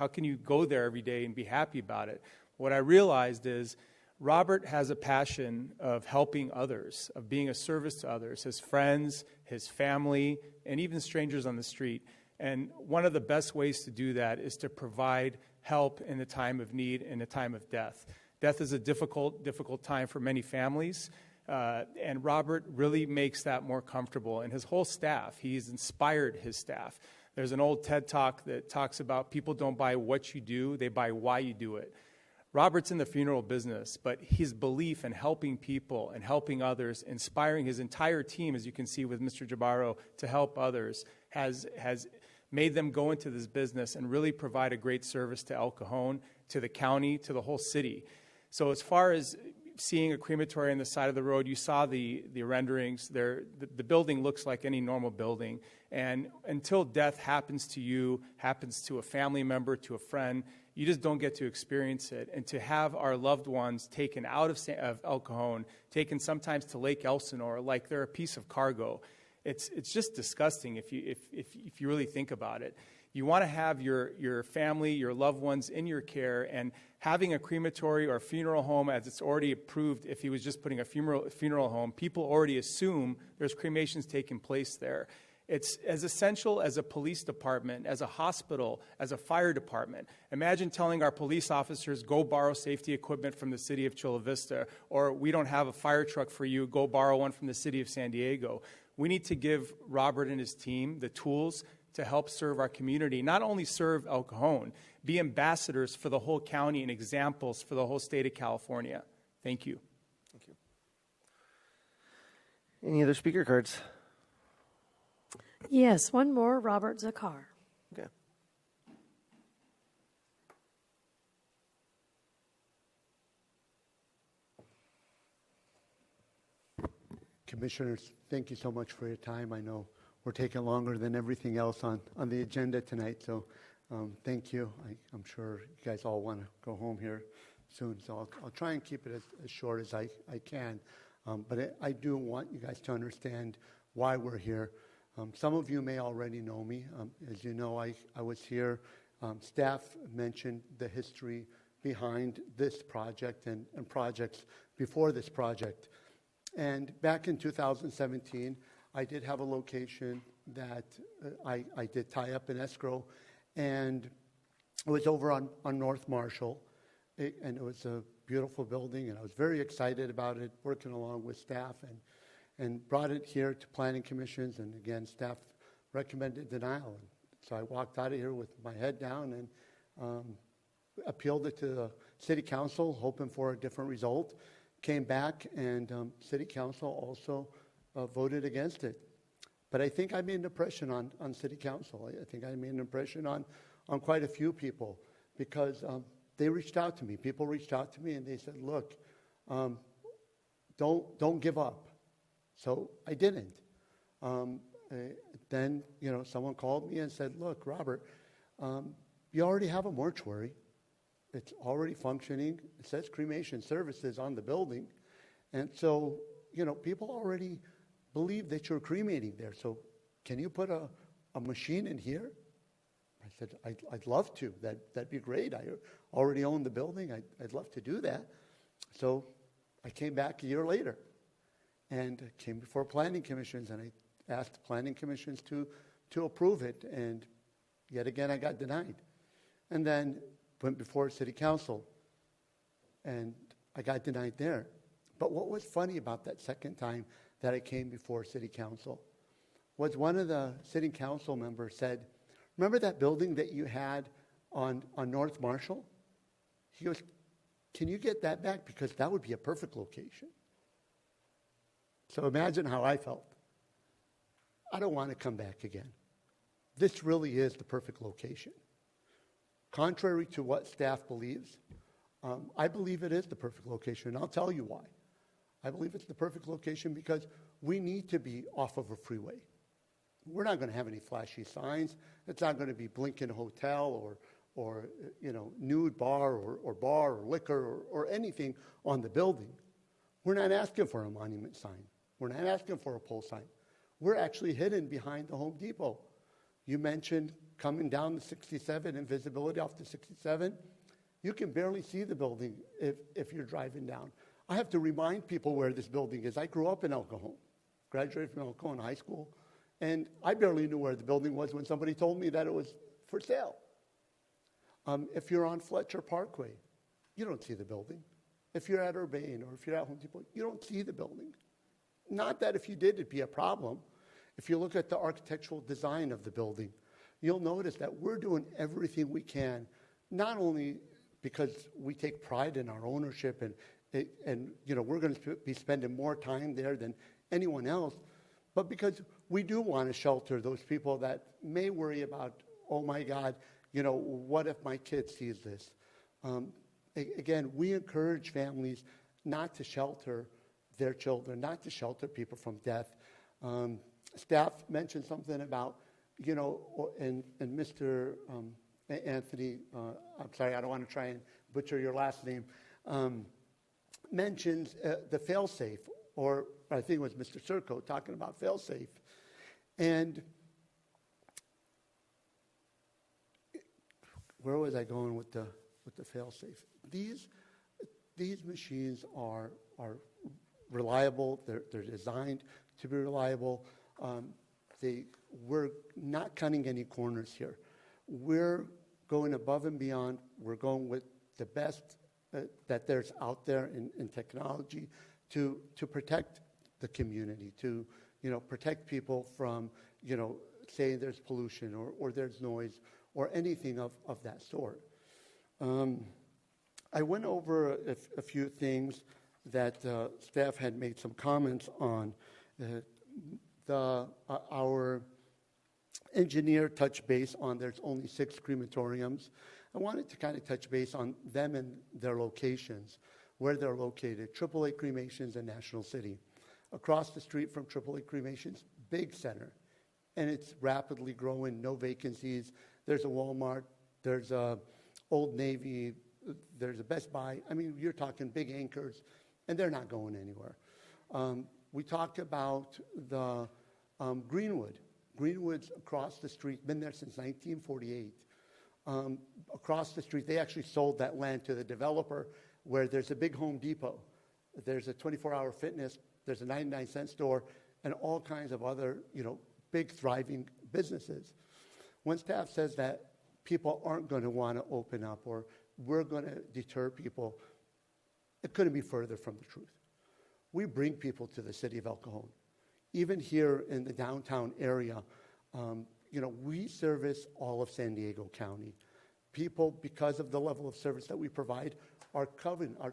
can you go there every day and be happy about it? What I realized is Robert has a passion of helping others, of being a service to others, his friends, his family, and even strangers on the street. And one of the best ways to do that is to provide help in the time of need, in the time of death. Death is a difficult time for many families, and Robert really makes that more comfortable. And his whole staff, he's inspired his staff. There's an old TED Talk that talks about people don't buy what you do, they buy why you do it. Robert's in the funeral business, but his belief in helping people and helping others, inspiring his entire team, as you can see with Mr. Jabaro, to help others, has made them go into this business and really provide a great service to El Cajon, to the county, to the whole city. So as far as seeing a crematory on the side of the road, you saw the renderings. The building looks like any normal building. And until death happens to you, happens to a family member, to a friend, you just don't get to experience it. And to have our loved ones taken out of El Cajon, taken sometimes to Lake Elsinore, like they're a piece of cargo, it's just disgusting if you really think about it. You want to have your family, your loved ones in your care, and having a crematory or a funeral home, as it's already approved, if he was just putting a funeral home, people already assume there's cremations taking place there. It's as essential as a police department, as a hospital, as a fire department. Imagine telling our police officers, go borrow safety equipment from the city of Chula Vista, or we don't have a fire truck for you, go borrow one from the city of San Diego. We need to give Robert and his team the tools to help serve our community, not only serve El Cajon, be ambassadors for the whole county and examples for the whole state of California. Thank you. Thank you. Any other speaker cards? Yes, one more, Robert Zakar. Okay. Commissioners, thank you so much for your time. I know we're taking longer than everything else on the agenda tonight, so thank you. I'm sure you guys all want to go home here soon, so I'll try and keep it as short as I can. But I do want you guys to understand why we're here. Some of you may already know me. As you know, I was here. Staff mentioned the history behind this project and projects before this project. And back in 2017, I did have a location that I did tie up in escrow, and it was over on North Marshall, and it was a beautiful building, and I was very excited about it, working along with staff, and brought it here to planning commissions, and again, staff recommended denial. And so I walked out of here with my head down and appealed it to the city council, hoping for a different result. Came back, and city council also voted against it. But I think I made an impression on city council. I think I made an impression on quite a few people, because they reached out to me. People reached out to me, and they said, look, don't give up. So I didn't. Then, someone called me and said, look, Robert, you already have a mortuary. It's already functioning. It says cremation services on the building. And so, people already believe that you're cremating there. So can you put a machine in here? I said, I'd love to. That'd be great. I already own the building. I'd love to do that. So I came back a year later and came before planning commissions, and I asked planning commissions to approve it. And yet again, I got denied. And then went before city council, and I got denied there. But what was funny about that second time that I came before city council was one of the city council members said, remember that building that you had on North Marshall? He goes, can you get that back? Because that would be a perfect location. So imagine how I felt. I don't want to come back again. This really is the perfect location. Contrary to what staff believes, I believe it is the perfect location, and I'll tell you why. I believe it's the perfect location because we need to be off of a freeway. We're not going to have any flashy signs. It's not going to be Blinken Hotel or nude bar or liquor or anything on the building. We're not asking for a monument sign. We're not asking for a pole sign. We're actually hidden behind the Home Depot. You mentioned coming down the 67 and visibility off the 67. You can barely see the building if you're driving down. I have to remind people where this building is. I grew up in El Cajon, graduated from El Cajon High School, and I barely knew where the building was when somebody told me that it was for sale. If you're on Fletcher Parkway, you don't see the building. If you're at Urbane or if you're at Home Depot, you don't see the building. Not that if you did, it'd be a problem. If you look at the architectural design of the building, you'll notice that we're doing everything we can, not only because we take pride in our ownership and we're going to be spending more time there than anyone else, but because we do want to shelter those people that may worry about, oh my God, what if my kid sees this? Again, we encourage families not to shelter their children, not to shelter people from death. Staff mentioned something about, and Mr. Anthony, I'm sorry, I don't want to try and butcher your last name, mentions the fail-safe, or I think it was Mr. Serco talking about fail-safe. And where was I going with the fail-safe? These machines are reliable. They're designed to be reliable. We're not cutting any corners here. We're going above and beyond. We're going with the best that there's out there in technology to protect the community, to protect people from saying there's pollution or there's noise or anything of that sort. I went over a few things that staff had made some comments on. Our engineer touched base on there's only 6 crematoriums. I wanted to kind of touch base on them and their locations, where they're located. AAA Cremations in National City. Across the street from AAA Cremations, big center. And it's rapidly growing, no vacancies. There's a Walmart, there's a Old Navy, there's a Best Buy. I mean, you're talking big anchors, and they're not going anywhere. We talked about the Greenwood. Greenwood's across the street, been there since 1948. Across the street, they actually sold that land to the developer where there's a big Home Depot. There's a 24-hour fitness, there's a 99-cent store, and all kinds of other, big thriving businesses. When staff says that people aren't going to want to open up or we're going to deter people, it couldn't be further from the truth. We bring people to the city of El Cajon. Even here in the downtown area, we service all of San Diego County. People, because of the level of service that we provide, are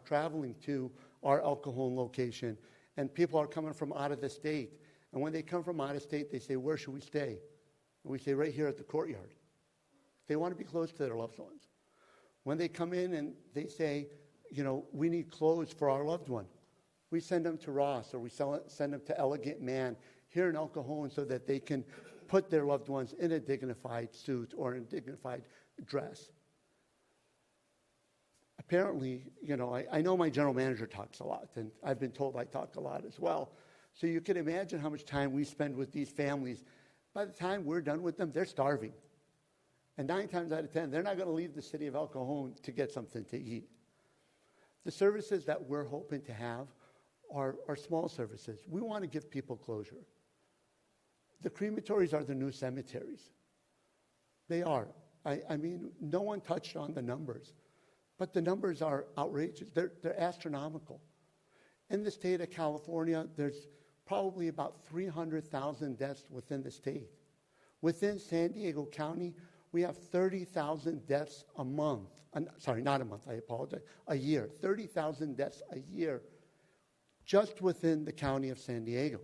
traveling to our El Cajon location. And people are coming from out of the state. And when they come from out of state, they say, where should we stay? And we say, right here at the courtyard. They want to be close to their loved ones. When they come in and they say, we need clothes for our loved one, we send them to Ross or we send them to Elegant Man here in El Cajon so that they can put their loved ones in a dignified suit or in a dignified dress. Apparently, I know my general manager talks a lot, and I've been told I talk a lot as well. So you can imagine how much time we spend with these families. By the time we're done with them, they're starving. And 9 times out of 10, they're not going to leave the city of El Cajon to get something to eat. The services that we're hoping to have are small services. We want to give people closure. The crematories are the new cemeteries. They are. I mean, no one touched on the numbers, but the numbers are outrageous. They're astronomical. In the state of California, there's probably about 300,000 deaths within the state. Within San Diego County, We have 30,000 deaths a month. Sorry, not a month, I apologize. A year. 30,000 deaths a year just within the county of San Diego.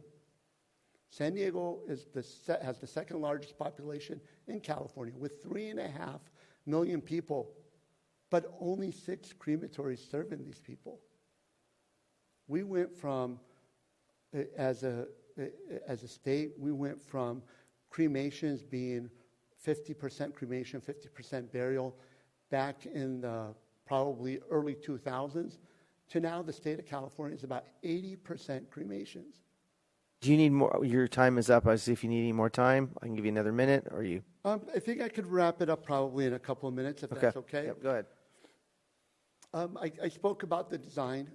San Diego has the second largest population in California with 3.5 million people, but only 6 crematories serving these people. We went from, as a state, we went from cremations being 50% cremation, 50% burial back in the probably early 2000s to now the state of California is about 80% cremations. Do you need more? Your time is up. I see if you need any more time. I can give you another minute, or you? I think I could wrap it up probably in a couple of minutes, if that's okay. Yep, go ahead. I spoke about the design.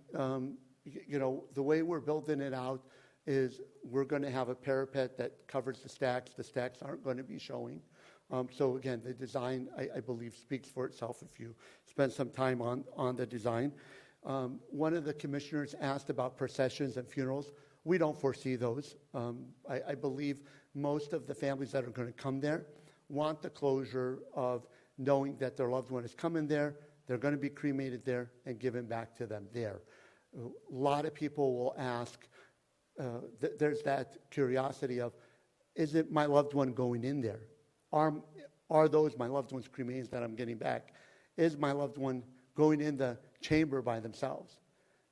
You know, the way we're building it out is we're going to have a parapet that covers the stacks. The stacks aren't going to be showing. So again, the design, I believe, speaks for itself if you spend some time on the design. One of the commissioners asked about processions and funerals. We don't foresee those. I believe most of the families that are going to come there want the closure of knowing that their loved one is coming there, they're going to be cremated there, and given back to them there. A lot of people will ask, there's that curiosity of, is it my loved one going in there? Are those my loved one's cremains that I'm getting back? Is my loved one going in the chamber by themselves?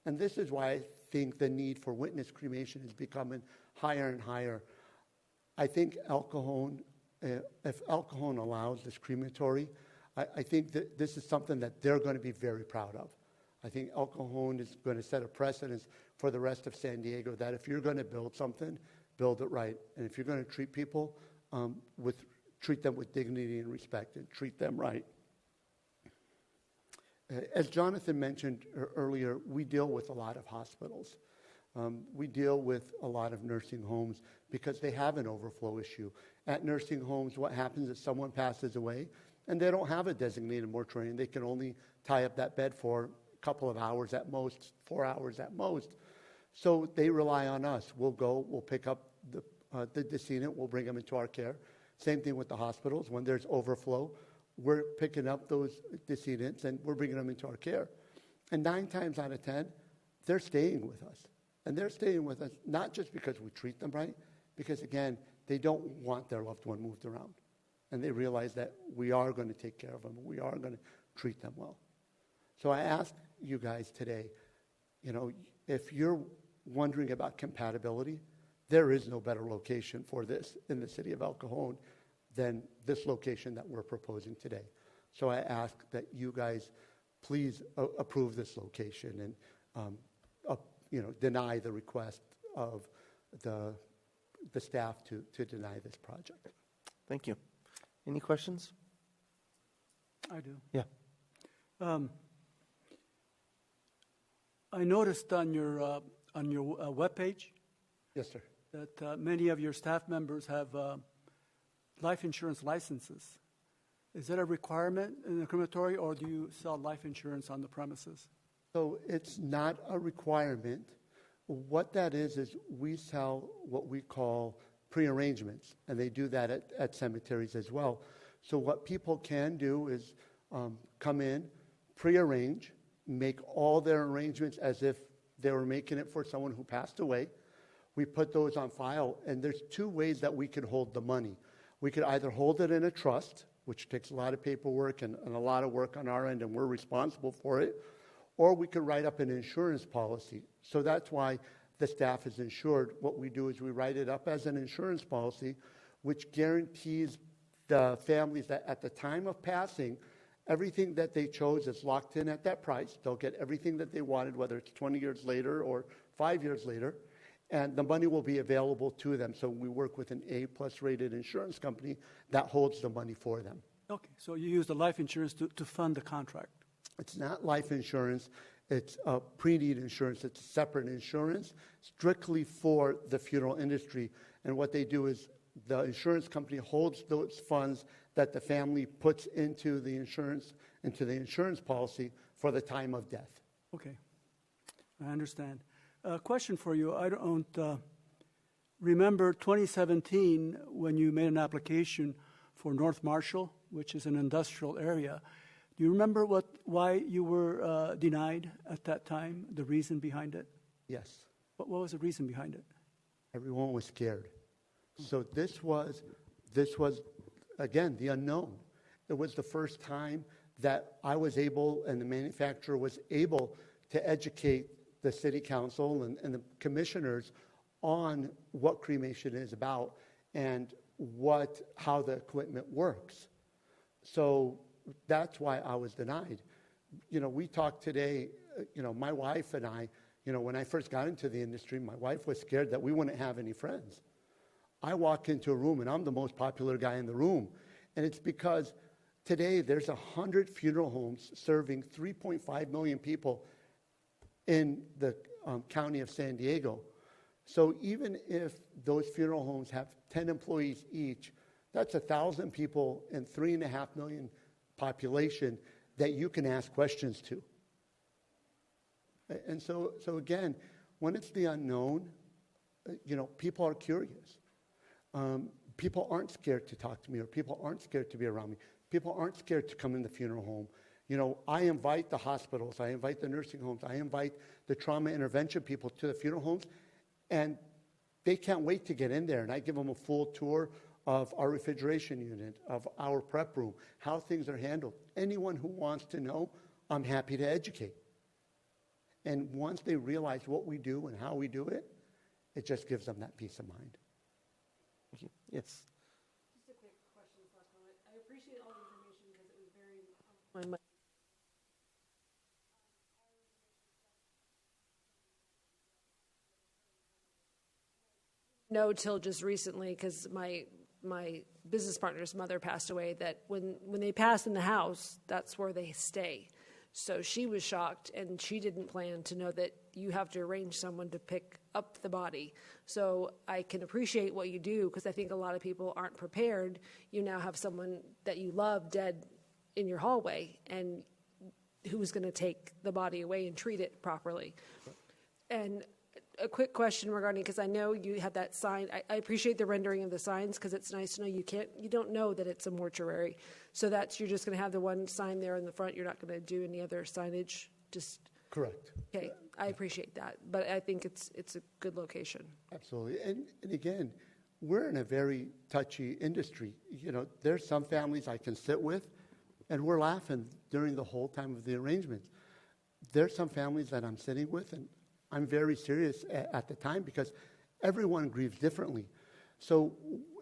And this is why I think the need for witness cremation is becoming higher and higher. I think El Cajon, if El Cajon allows this crematory, I think that this is something that they're going to be very proud of. I think El Cajon is going to set a precedence for the rest of San Diego that if you're going to build something, build it right. And if you're going to treat people, treat them with dignity and respect and treat them right. As Jonathan mentioned earlier, we deal with a lot of hospitals. We deal with a lot of nursing homes because they have an overflow issue. At nursing homes, what happens is someone passes away and they don't have a designated mortuary. They can only tie up that bed for a couple of hours at most, 4 hours at most. So they rely on us. We'll go, we'll pick up the decedent, we'll bring them into our care. Same thing with the hospitals. When there's overflow, we're picking up those decedents and we're bringing them into our care. And 9 times out of 10, they're staying with us. And they're staying with us not just because we treat them right, because again, they don't want their loved one moved around. And they realize that we are going to take care of them. We are going to treat them well. So I ask you guys today, you know, if you're wondering about compatibility, there is no better location for this in the city of El Cajon than this location that we're proposing today. So I ask that you guys please approve this location and deny the request of the staff to deny this project. Thank you. Any questions? I do. Yeah. I noticed on your webpage, yes, sir, that many of your staff members have life insurance licenses. Is that a requirement in the crematory, or do you sell life insurance on the premises? So it's not a requirement. What that is we sell what we call prearrangements, and they do that at cemeteries as well. So what people can do is come in, prearrange, make all their arrangements as if they were making it for someone who passed away. We put those on file, and there's 2 ways that we could hold the money. We could either hold it in a trust, which takes a lot of paperwork and a lot of work on our end, and we're responsible for it, or we could write up an insurance policy. So that's why the staff is insured. What we do is we write it up as an insurance policy, which guarantees the families that at the time of passing, everything that they chose is locked in at that price. They'll get everything that they wanted, whether it's 20 years later or 5 years later, and the money will be available to them. So we work with an A+ rated insurance company that holds the money for them. Okay, so you use the life insurance to fund the contract. It's not life insurance. It's a pre-need insurance. It's a separate insurance strictly for the funeral industry. And what they do is the insurance company holds those funds that the family puts into the insurance policy for the time of death. Okay, I understand. A question for you. I don't remember 2017 when you made an application for North Marshall which is an industrial area. Do you remember why you were denied at that time, the reason behind it? Yes. What was the reason behind it? Everyone was scared. So this was, again, the unknown. It was the first time that I was able, and the manufacturer was able, to educate the city council and the commissioners on what cremation is about and how the equipment works. So that's why I was denied. We talked today, my wife and I, when I first got into the industry, my wife was scared that we wouldn't have any friends. I walk into a room and I'm the most popular guy in the room. And it's because today there's 100 funeral homes serving 3.5 million people in the county of San Diego. So even if those funeral homes have 10 employees each, that's 1,000 people and 3.5 million population that you can ask questions to. And so again, when it's the unknown, people are curious. People aren't scared to talk to me, or people aren't scared to be around me. People aren't scared to come in the funeral home. I invite the hospitals, I invite the nursing homes, I invite the trauma intervention people to the funeral homes, and they can't wait to get in there. And I give them a full tour of our refrigeration unit, of our prep room, how things are handled. Anyone who wants to know, I'm happy to educate. And once they realize what we do and how we do it, it just gives them that peace of mind. Thank you. Yes. Just a quick question / comment. I appreciate all the information because it was very No, till just recently, because my business partner's mother passed away, that when they pass in the house, that's where they stay. So she was shocked, and she didn't plan to know that you have to arrange someone to pick up the body. So I can appreciate what you do, because I think a lot of people aren't prepared. You now have someone that you love dead in your hallway, and who's going to take the body away and treat it properly? And a quick question regarding, because I know you have that sign. I appreciate the rendering of the signs, because it's nice to know you don't know that it's a mortuary. So you're just going to have the one sign there in the front. You're not going to do any other signage. Correct. Okay, I appreciate that, but I think it's a good location. Absolutely, and again, we're in a very touchy industry. There's some families I can sit with, and we're laughing during the whole time of the arrangements. There's some families that I'm sitting with, and I'm very serious at the time, because everyone grieves differently. So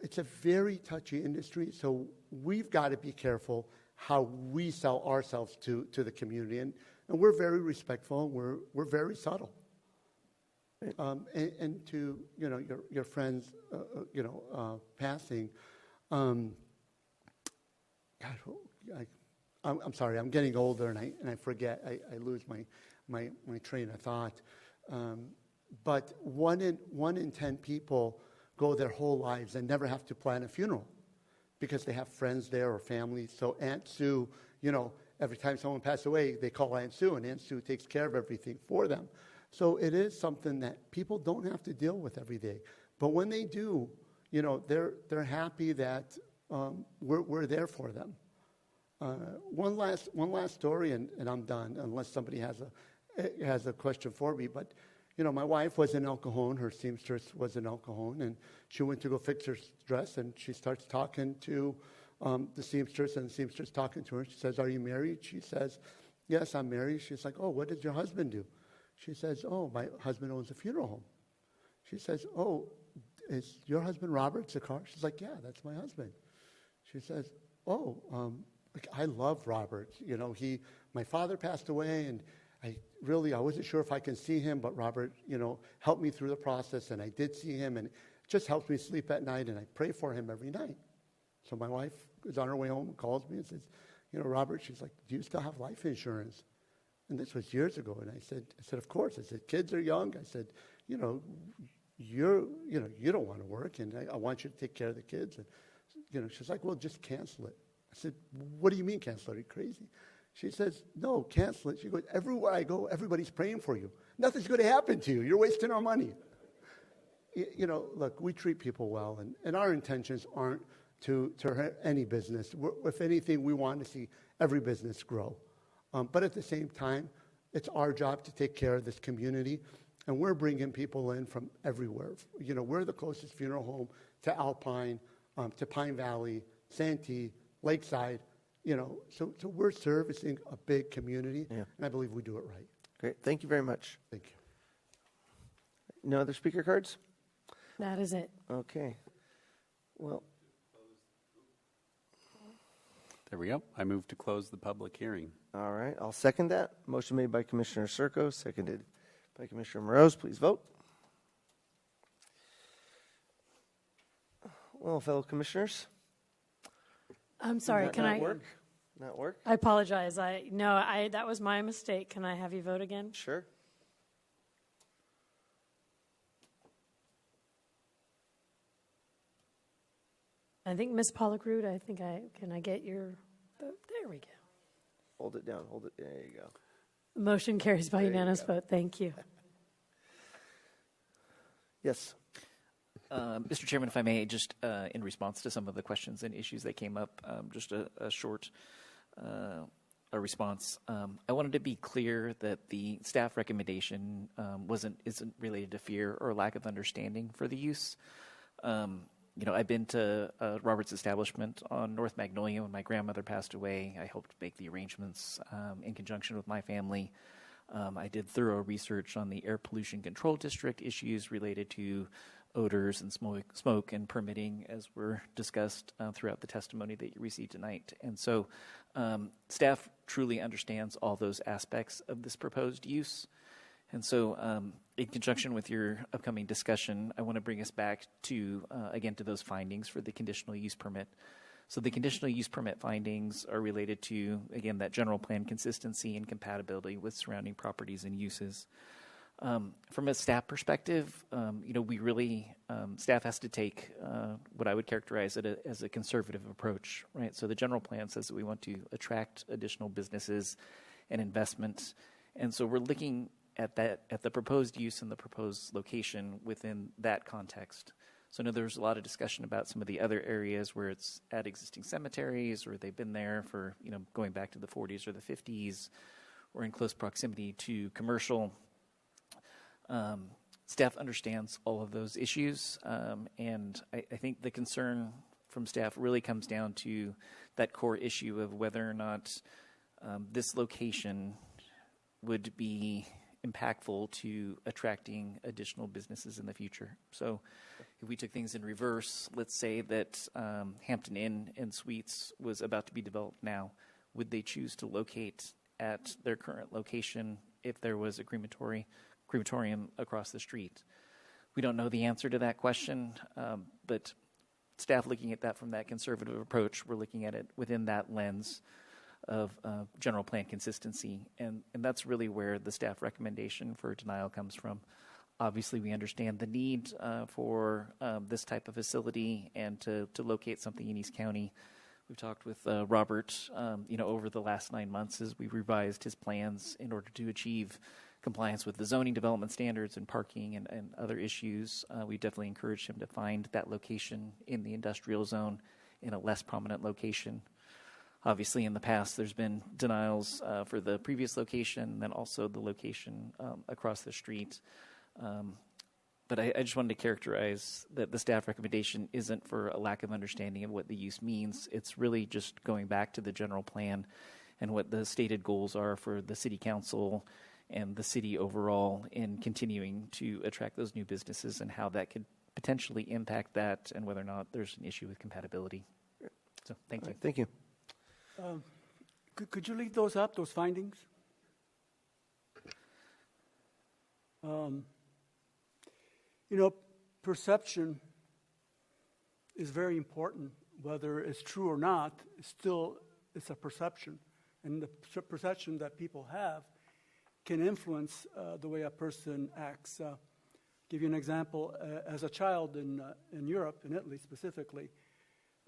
it's a very touchy industry, so we've got to be careful how we sell ourselves to the community. And we're very respectful, we're very subtle. And to your friends, passing, I'm sorry, I'm getting older, and I forget, I lose my train of thought. But one in 10 people go their whole lives and never have to plan a funeral because they have friends there or family. So Aunt Sue, every time someone passes away, they call Aunt Sue, and Aunt Sue takes care of everything for them. So it is something that people don't have to deal with every day. But when they do, they're happy that we're there for them. One last story, and I'm done, unless somebody has a question for me. But my wife was in El Cajon. Her seamstress was in El Cajon, and she went to go fix her dress, and she starts talking to the seamstress, and the seamstress talking to her. She says, "Are you married?" She says, "Yes, I'm married." She's like, "Oh, what does your husband do?" She says, "Oh, my husband owns a funeral home." She says, "Oh, is your husband Robert Zakar?" She's like, "Yeah, that's my husband." She says, "Oh, I love Robert. My father passed away, and I wasn't sure if I can see him, but Robert, helped me through the process, and I did see him, and it just helps me sleep at night, and I pray for him every night." So my wife is on her way home and calls me and says, "Robert," she's like, "do you still have life insurance?" And this was years ago, and I said, "Of course." I said, "Kids are young." I said, you don't want to work, and I want you to take care of the kids." And she's like, "Well, just cancel it." I said, "What do you mean cancel it? Are you crazy?" She says, "No, cancel it." She goes, "Everywhere I go, everybody's praying for you. Nothing's going to happen to you. You're wasting our money." Look, we treat people well, and our intentions aren't, to any business. If anything, we want to see every business grow. But at the same time, it's our job to take care of this community, and we're bringing people in from everywhere. You know, we're the closest funeral home to Alpine, to Pine Valley, Santee, Lakeside. You know, so we're servicing a big community, and I believe we do it right. Great. Thank you very much. Thank you. No other speaker cards? That is it. Okay. Well, There we go. I move to close the public hearing. all right. I'll second that. Motion made by Commissioner Circo, seconded by Commissioner Moroz. Please vote. Well, fellow commissioners. I'm sorry, Not- can not I? work? Not work? I apologize. That was my mistake. Can I have you vote again? Sure. I think Ms. Pollock-Root, can I get your vote? There we go. Hold it down. Hold it. There you go. Motion carries by There you unanimous go. vote. Thank you. Yes. Mr. Chairman, if I may, just in response to some of the questions and issues that came up, just a short response. I wanted to be clear that the staff recommendation isn't related to fear or lack of understanding for the use. You know, I've been to Robert's establishment on North Magnolia when my grandmother passed away. I helped make the arrangements in conjunction with my family. I did thorough research on the air pollution control district issues related to odors and smoke and permitting, as were discussed throughout the testimony that you received tonight. And so staff truly understands all those aspects of this proposed use. And so in conjunction with your upcoming discussion, I want to bring us back to, again, to those findings for the conditional use permit. So the conditional use permit findings are related to, again, that general plan consistency and compatibility with surrounding properties and uses. From a staff perspective, you know, we really, staff has to take what I would characterize as a conservative approach, right? So the general plan says that we want to attract additional businesses and investment. And so we're looking at the proposed use and the proposed location within that context. So I know there's a lot of discussion about some of the other areas where it's at existing cemeteries, or they've been there for, you know, going back to the 40s or the 50s, or in close proximity to commercial. Staff understands all of those issues, and I think the concern from staff really comes down to that core issue of whether or not this location would be impactful to attracting additional businesses in the future. So if we took things in reverse, let's say that Hampton Inn and Suites was about to be developed now, would they choose to locate at their current location if there was a crematorium across the street? We don't know the answer to that question, but staff looking at that from that conservative approach, we're looking at it within that lens of general plan consistency, and that's really where the staff recommendation for denial comes from. Obviously, we understand the need for this type of facility and to locate something in East County. We've talked with Robert, you know, over the last 9 months as we revised his plans in order to achieve compliance with the zoning development standards and parking and other issues. We definitely encouraged him to find that location in the industrial zone in a less prominent location. Obviously, in the past, there's been denials for the previous location, and then also the location across the street. But I just wanted to characterize that the staff recommendation isn't for a lack of understanding of what the use means. It's really just going back to the general plan and what the stated goals are for the city council and the city overall in continuing to attract those new businesses, and how that could potentially impact that, and whether or not there's an issue with compatibility. So thank you. Thank you. Could you leave those up, those findings? You know, perception is very important. Whether it's true or not, it's a perception. And the perception that people have can influence the way a person acts. Give you an example. As a child in Europe, in Italy specifically,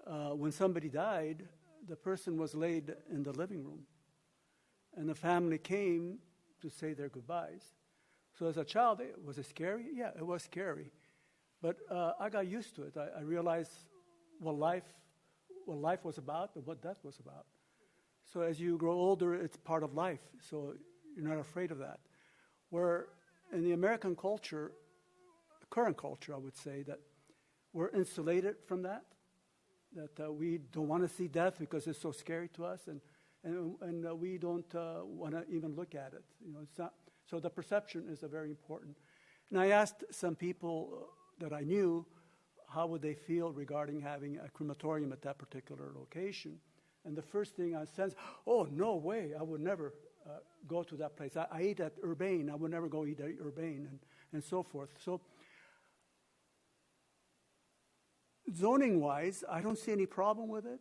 when somebody died, the person was laid in the living room, and the family came to say their goodbyes. So as a child, was it scary? Yeah, it was scary. But I got used to it. I realized what life what life was about and what death was about. So as you grow older, it's part of life. So you're not afraid of that. Where in the American culture, current culture, I would say, that we're insulated from that, that we don't want to see death because it's so scary to us, and we don't want to even look at it. It's not, so the perception is very important. And I asked some people that I knew how would they feel regarding having a crematorium at that particular location. And the first thing I said, oh, no way, I would never go to that place. I ate at Urbane, I would never go eat at Urbane, and so forth. So zoning-wise, I don't see any problem with it.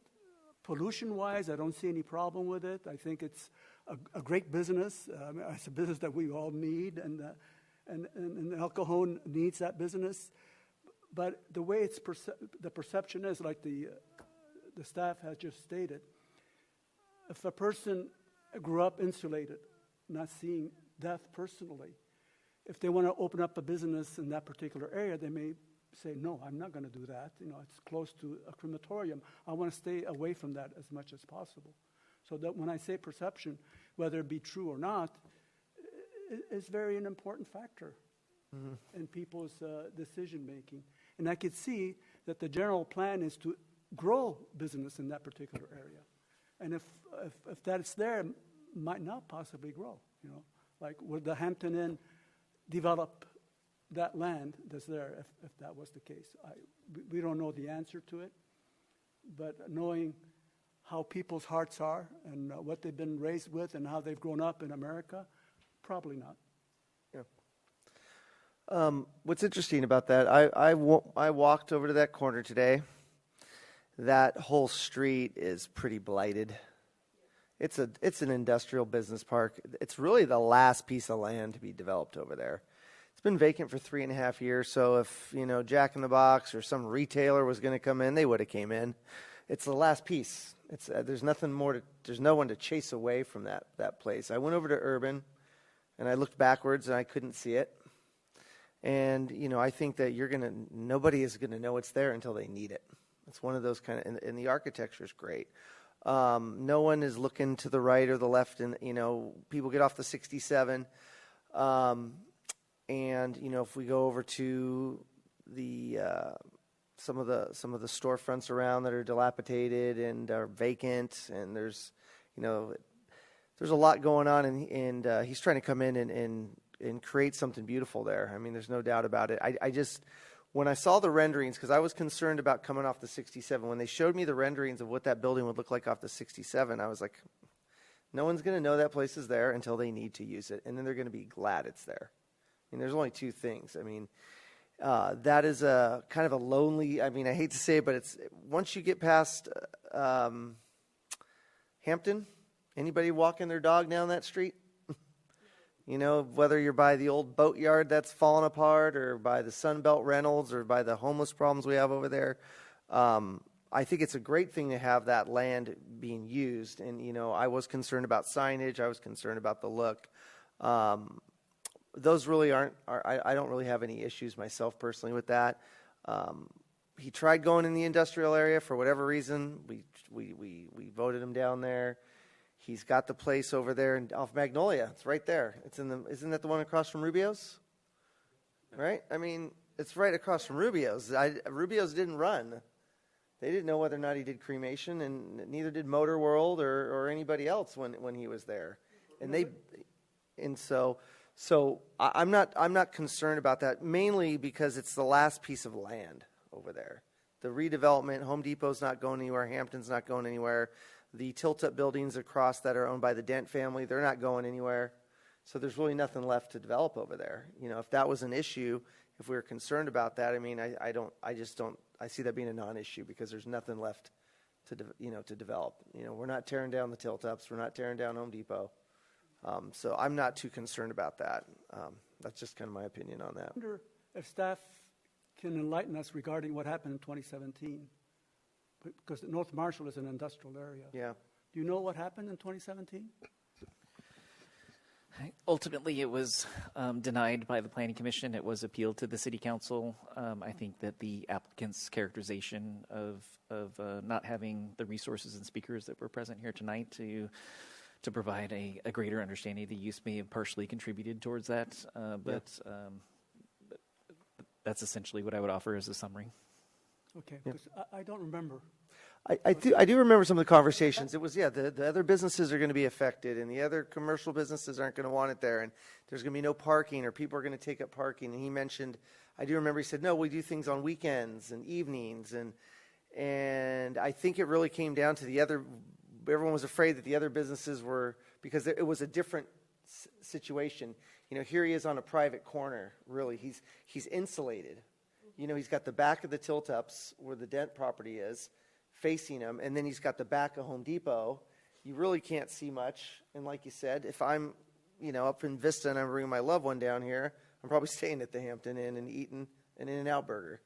Pollution-wise, I don't see any problem with it. I think it's a great business. It's a business that we all need, and El Cajon needs that business. But the way it's the perception is, like the staff has just stated, if a person grew up insulated, not seeing death personally, if they want to open up a business in that particular area, they may say, no, I'm not going to do that. It's close to a crematorium. I want to stay away from that as much as possible. So that when I say perception, whether it be true or not, is very an important factor in people's decision making. And I could see that the general plan is to grow business in that particular area. And if that's there, might not possibly grow. Like would the Hampton Inn develop that land that's there if that was the case? We don't know the answer to it, but knowing how people's hearts are and what they've been raised with and how they've grown up in America, probably not. What's interesting about that, I walked over to that corner today. That whole street is pretty blighted. It's an industrial business park. It's really the last piece of land to be developed over there. It's been vacant for 3.5 years, so if, Jack in the Box or some retailer was going to come in, they would have came in. It's the last piece. There's nothing more there's no one to chase away from that place. I went over to Urban, and I looked backwards, and I couldn't see it. And, I think that nobody is going to know it's there until they need it. It's one of those and the architecture is great. No one is looking to the right or the left, and, people get off the 67. And, if we go over to the, some of the storefronts around that are dilapidated and are vacant, and there's a lot going on, and he's trying to come in and create something beautiful there. I mean, there's no doubt about it. When I saw the renderings, because I was concerned about coming off the 67, when they showed me the renderings of what that building would look like off the 67, I was like, no one's going to know that place is there until they need to use it, and then they're going to be glad it's there. I mean, there's only two things. I mean, that is a kind of a lonely, I hate to say it, but it's once you get past Hampton, anybody walking their dog down that street? Whether you're by the old boatyard that's fallen apart or by the Sunbelt Reynolds or by the homeless problems we have over there, I think it's a great thing to have that land being used. And, I was concerned about signage. I was concerned about the look. Those really I don't really have any issues myself personally with that. He tried going in the industrial area for whatever reason. We voted him down there. He's got the place over there off Magnolia. It's right there. Isn't that the one across from Rubio's? Right? It's right across from Rubio's. Rubio's didn't run. They didn't know whether or not he did cremation, and neither did Motor World or anybody else when he was there. So I'm not concerned about that, mainly because it's the last piece of land over there. The redevelopment, Home Depot's not going anywhere, Hampton's not going anywhere. The tilt-up buildings across that are owned by the Dent family, they're not going anywhere. So there's really nothing left to develop over there. If that was an issue, if we were concerned about that, I see that being a non-issue because there's nothing left to develop. We're not tearing down the tilt-ups. We're not tearing down Home Depot. So I'm not too concerned about that. That's just kind of my opinion on that. I wonder if staff can enlighten us regarding what happened in 2017. Because North Marshall is an industrial area. Yeah. Do you know what happened in 2017? Ultimately, it was denied by the Planning Commission. It was appealed to the City Council. I think that the applicant's characterization of not having the resources and speakers that were present here tonight to provide a greater understanding of the use may have partially contributed towards that. But that's essentially what I would offer as a summary. Okay, because I don't remember. I do remember some of the conversations. It was, the other businesses are going to be affected, and the other commercial businesses aren't going to want it there, and there's going to be no parking, or people are going to take up parking. And he mentioned, I do remember he said, no, we do things on weekends and evenings, and I think it really came down to everyone was afraid that the other businesses were, because it was a different situation. Here he is on a private corner, really. He's insulated. He's got the back of the tilt-ups where the Dent property is, facing him, and then he's got the back of Home Depot. You really can't see much, and like you said, if I'm, up in Vista and I'm bringing my loved one down here, I'm probably staying at the Hampton Inn and eating an In-N-Out burger.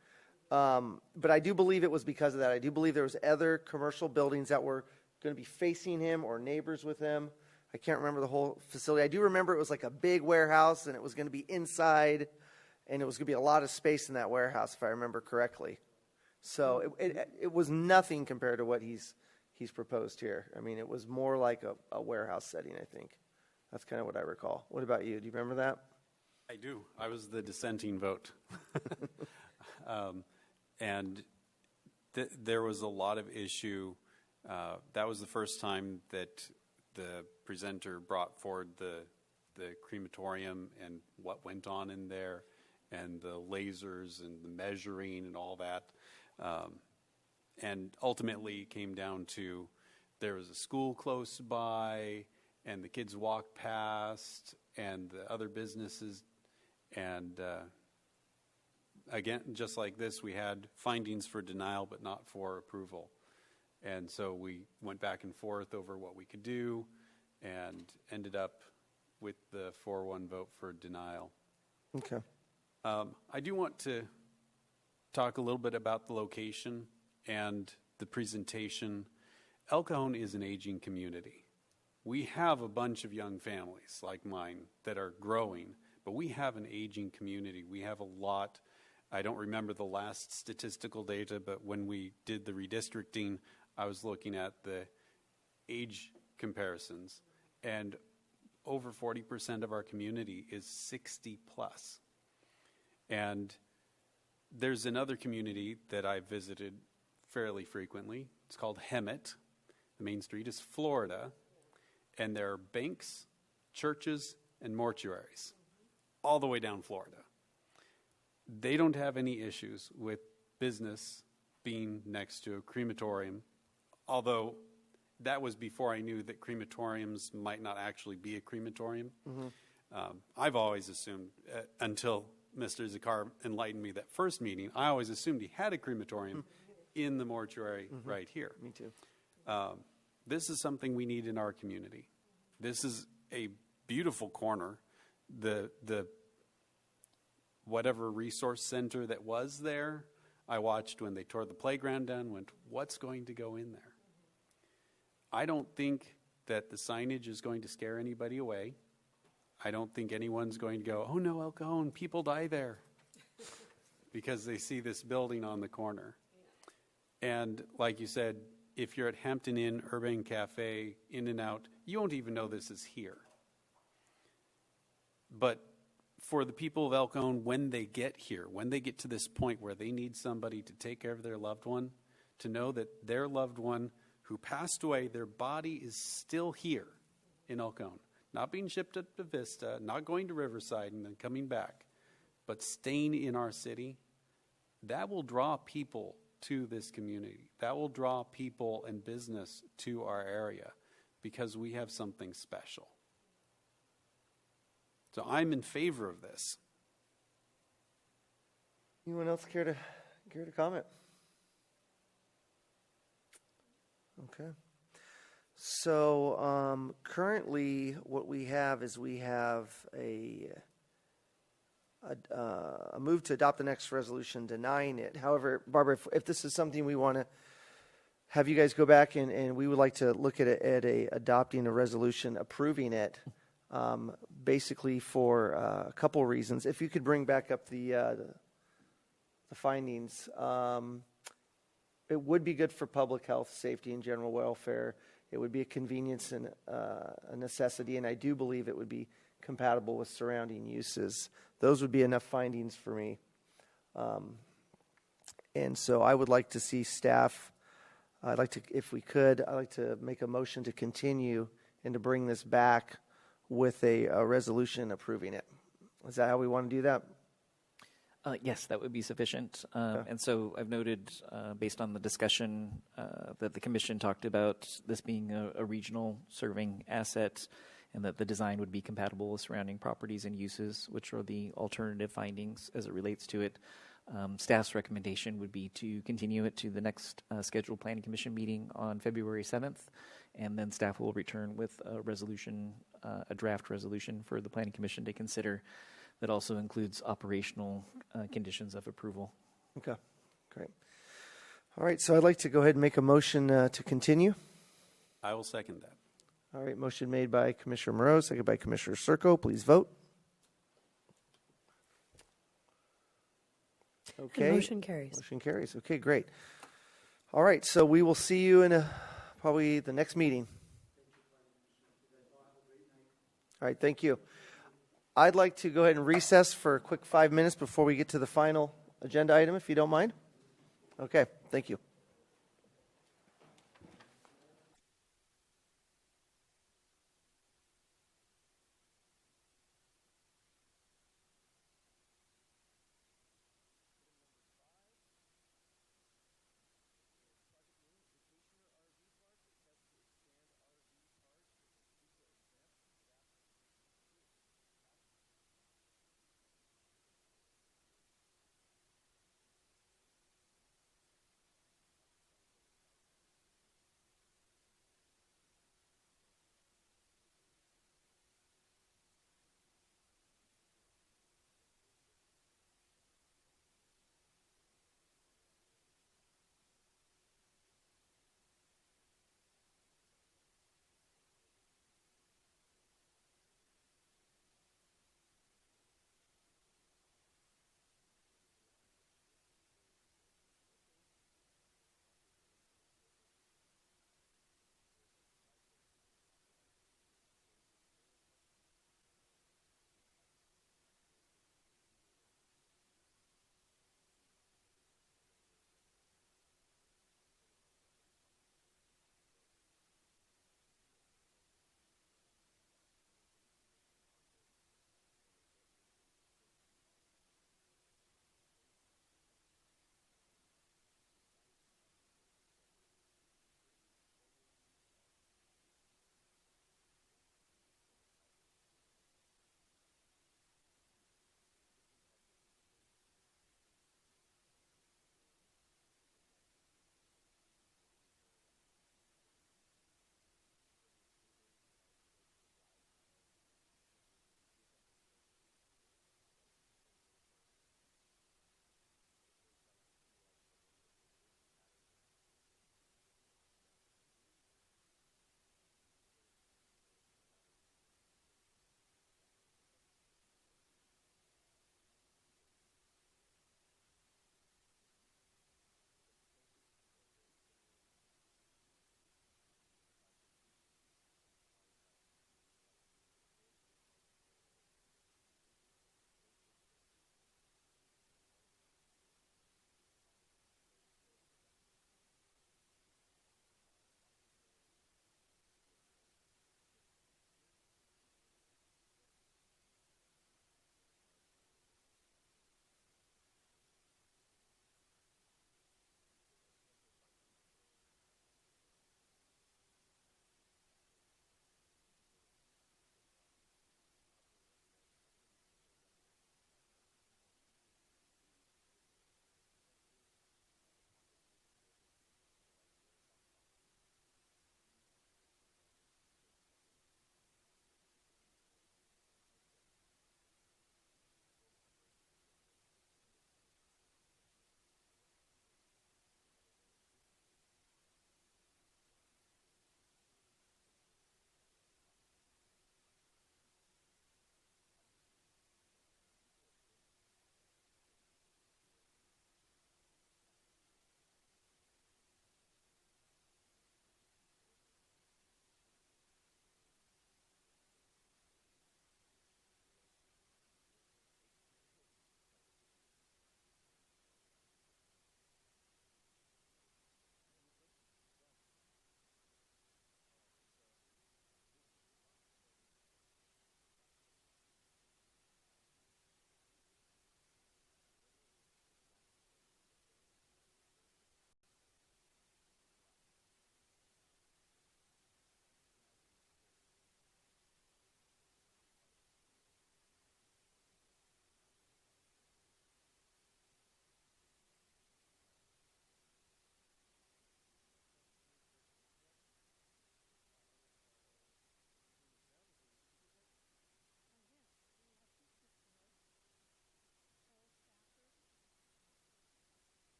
But I do believe it was because of that. I do believe there was other commercial buildings that were going to be facing him or neighbors with him. I can't remember the whole facility. I do remember it was like a big warehouse, and it was going to be inside, and it was going to be a lot of space in that warehouse, if I remember correctly. So it was nothing compared to what he's proposed here. I mean, it was more like a warehouse setting, I think. That's kind of what I recall. What about you? Do you remember that? I do. I was the dissenting vote. And there was a lot of issue. That was the first time that the presenter brought forward the crematorium and what went on in there, and the lasers and the measuring and all that. And ultimately it came down to there was a school close by, and the kids walked past, and the other businesses. And again, just like this, we had findings for denial but not for approval. And so we went back and forth over what we could do and ended up with the 4-1 vote for denial. Okay. I do want to talk a little bit about the location and the presentation. El Cajon is an aging community. We have a bunch of young families like mine that are growing, but we have an aging community. We have a lot. I don't remember the last statistical data, but when we did the redistricting, I was looking at the age comparisons, and over 40% of our community is 60 plus. And there's another community that I visited fairly frequently. It's called Hemet. The main street is Florida, and there are banks, churches, and mortuaries all the way down Florida. They don't have any issues with business being next to a crematorium, although that was before I knew that crematoriums might not actually be a crematorium. Mm-hmm. I've always assumed, until Mr. Zakar enlightened me that first meeting, I always assumed he had a crematorium in the mortuary right here. Me too. This is something we need in our community. This is a beautiful corner. The whatever resource center that was there, I watched when they tore the playground down, went, what's going to go in there? I don't think that the signage is going to scare anybody away. I don't think anyone's going to go, oh no, El Cajon, people die there, because they see this building on the corner. And like you said, if you're at Hampton Inn, Urban Cafe, In-N-Out, you won't even know this is here. But for the people of El Cajon, when they get here, when they get to this point where they need somebody to take care of their loved one, to know that their loved one who passed away, their body is still here in El Cajon, not being shipped up to Vista, not going to Riverside and then coming back, but staying in our city, that will draw people to this community. That will draw people and business to our area because we have something special. So I'm in favor of this. Anyone else care to comment? Okay. So currently what we have is we have a move to adopt the next resolution denying it. However, Barbara, if this is something we want to have you guys go back and we would like to look at adopting a resolution approving it, basically for a couple reasons. If you could bring back up the findings, it would be good for public health, safety, and general welfare. It would be a convenience and a necessity, and I do believe it would be compatible with surrounding uses. Those would be enough findings for me. And so I would like to see staff, I'd like to make a motion to continue and to bring this back with a resolution approving it. Is that how we want to do that? Yes, that would be sufficient. And so I've noted, based on the discussion, that the commission talked about this being a regional serving asset and that the design would be compatible with surrounding properties and uses, which are the alternative findings as it relates to it. Staff's recommendation would be to continue it to the next scheduled planning commission meeting on February 7th, and then staff will return with a resolution, a draft resolution for the planning commission to consider that also includes operational conditions of approval. Okay, great. All right, so I'd like to go ahead and make a motion to continue. I will second that. All right, motion made by Commissioner Moreau, seconded by Commissioner Circo. Please vote. Okay. And motion carries. Motion carries. Okay, great. All right, so we will see you in probably the next meeting. All right, thank you. I'd like to go ahead and recess for a quick 5 minutes before we get to the final agenda item, if you don't mind. Okay, thank you.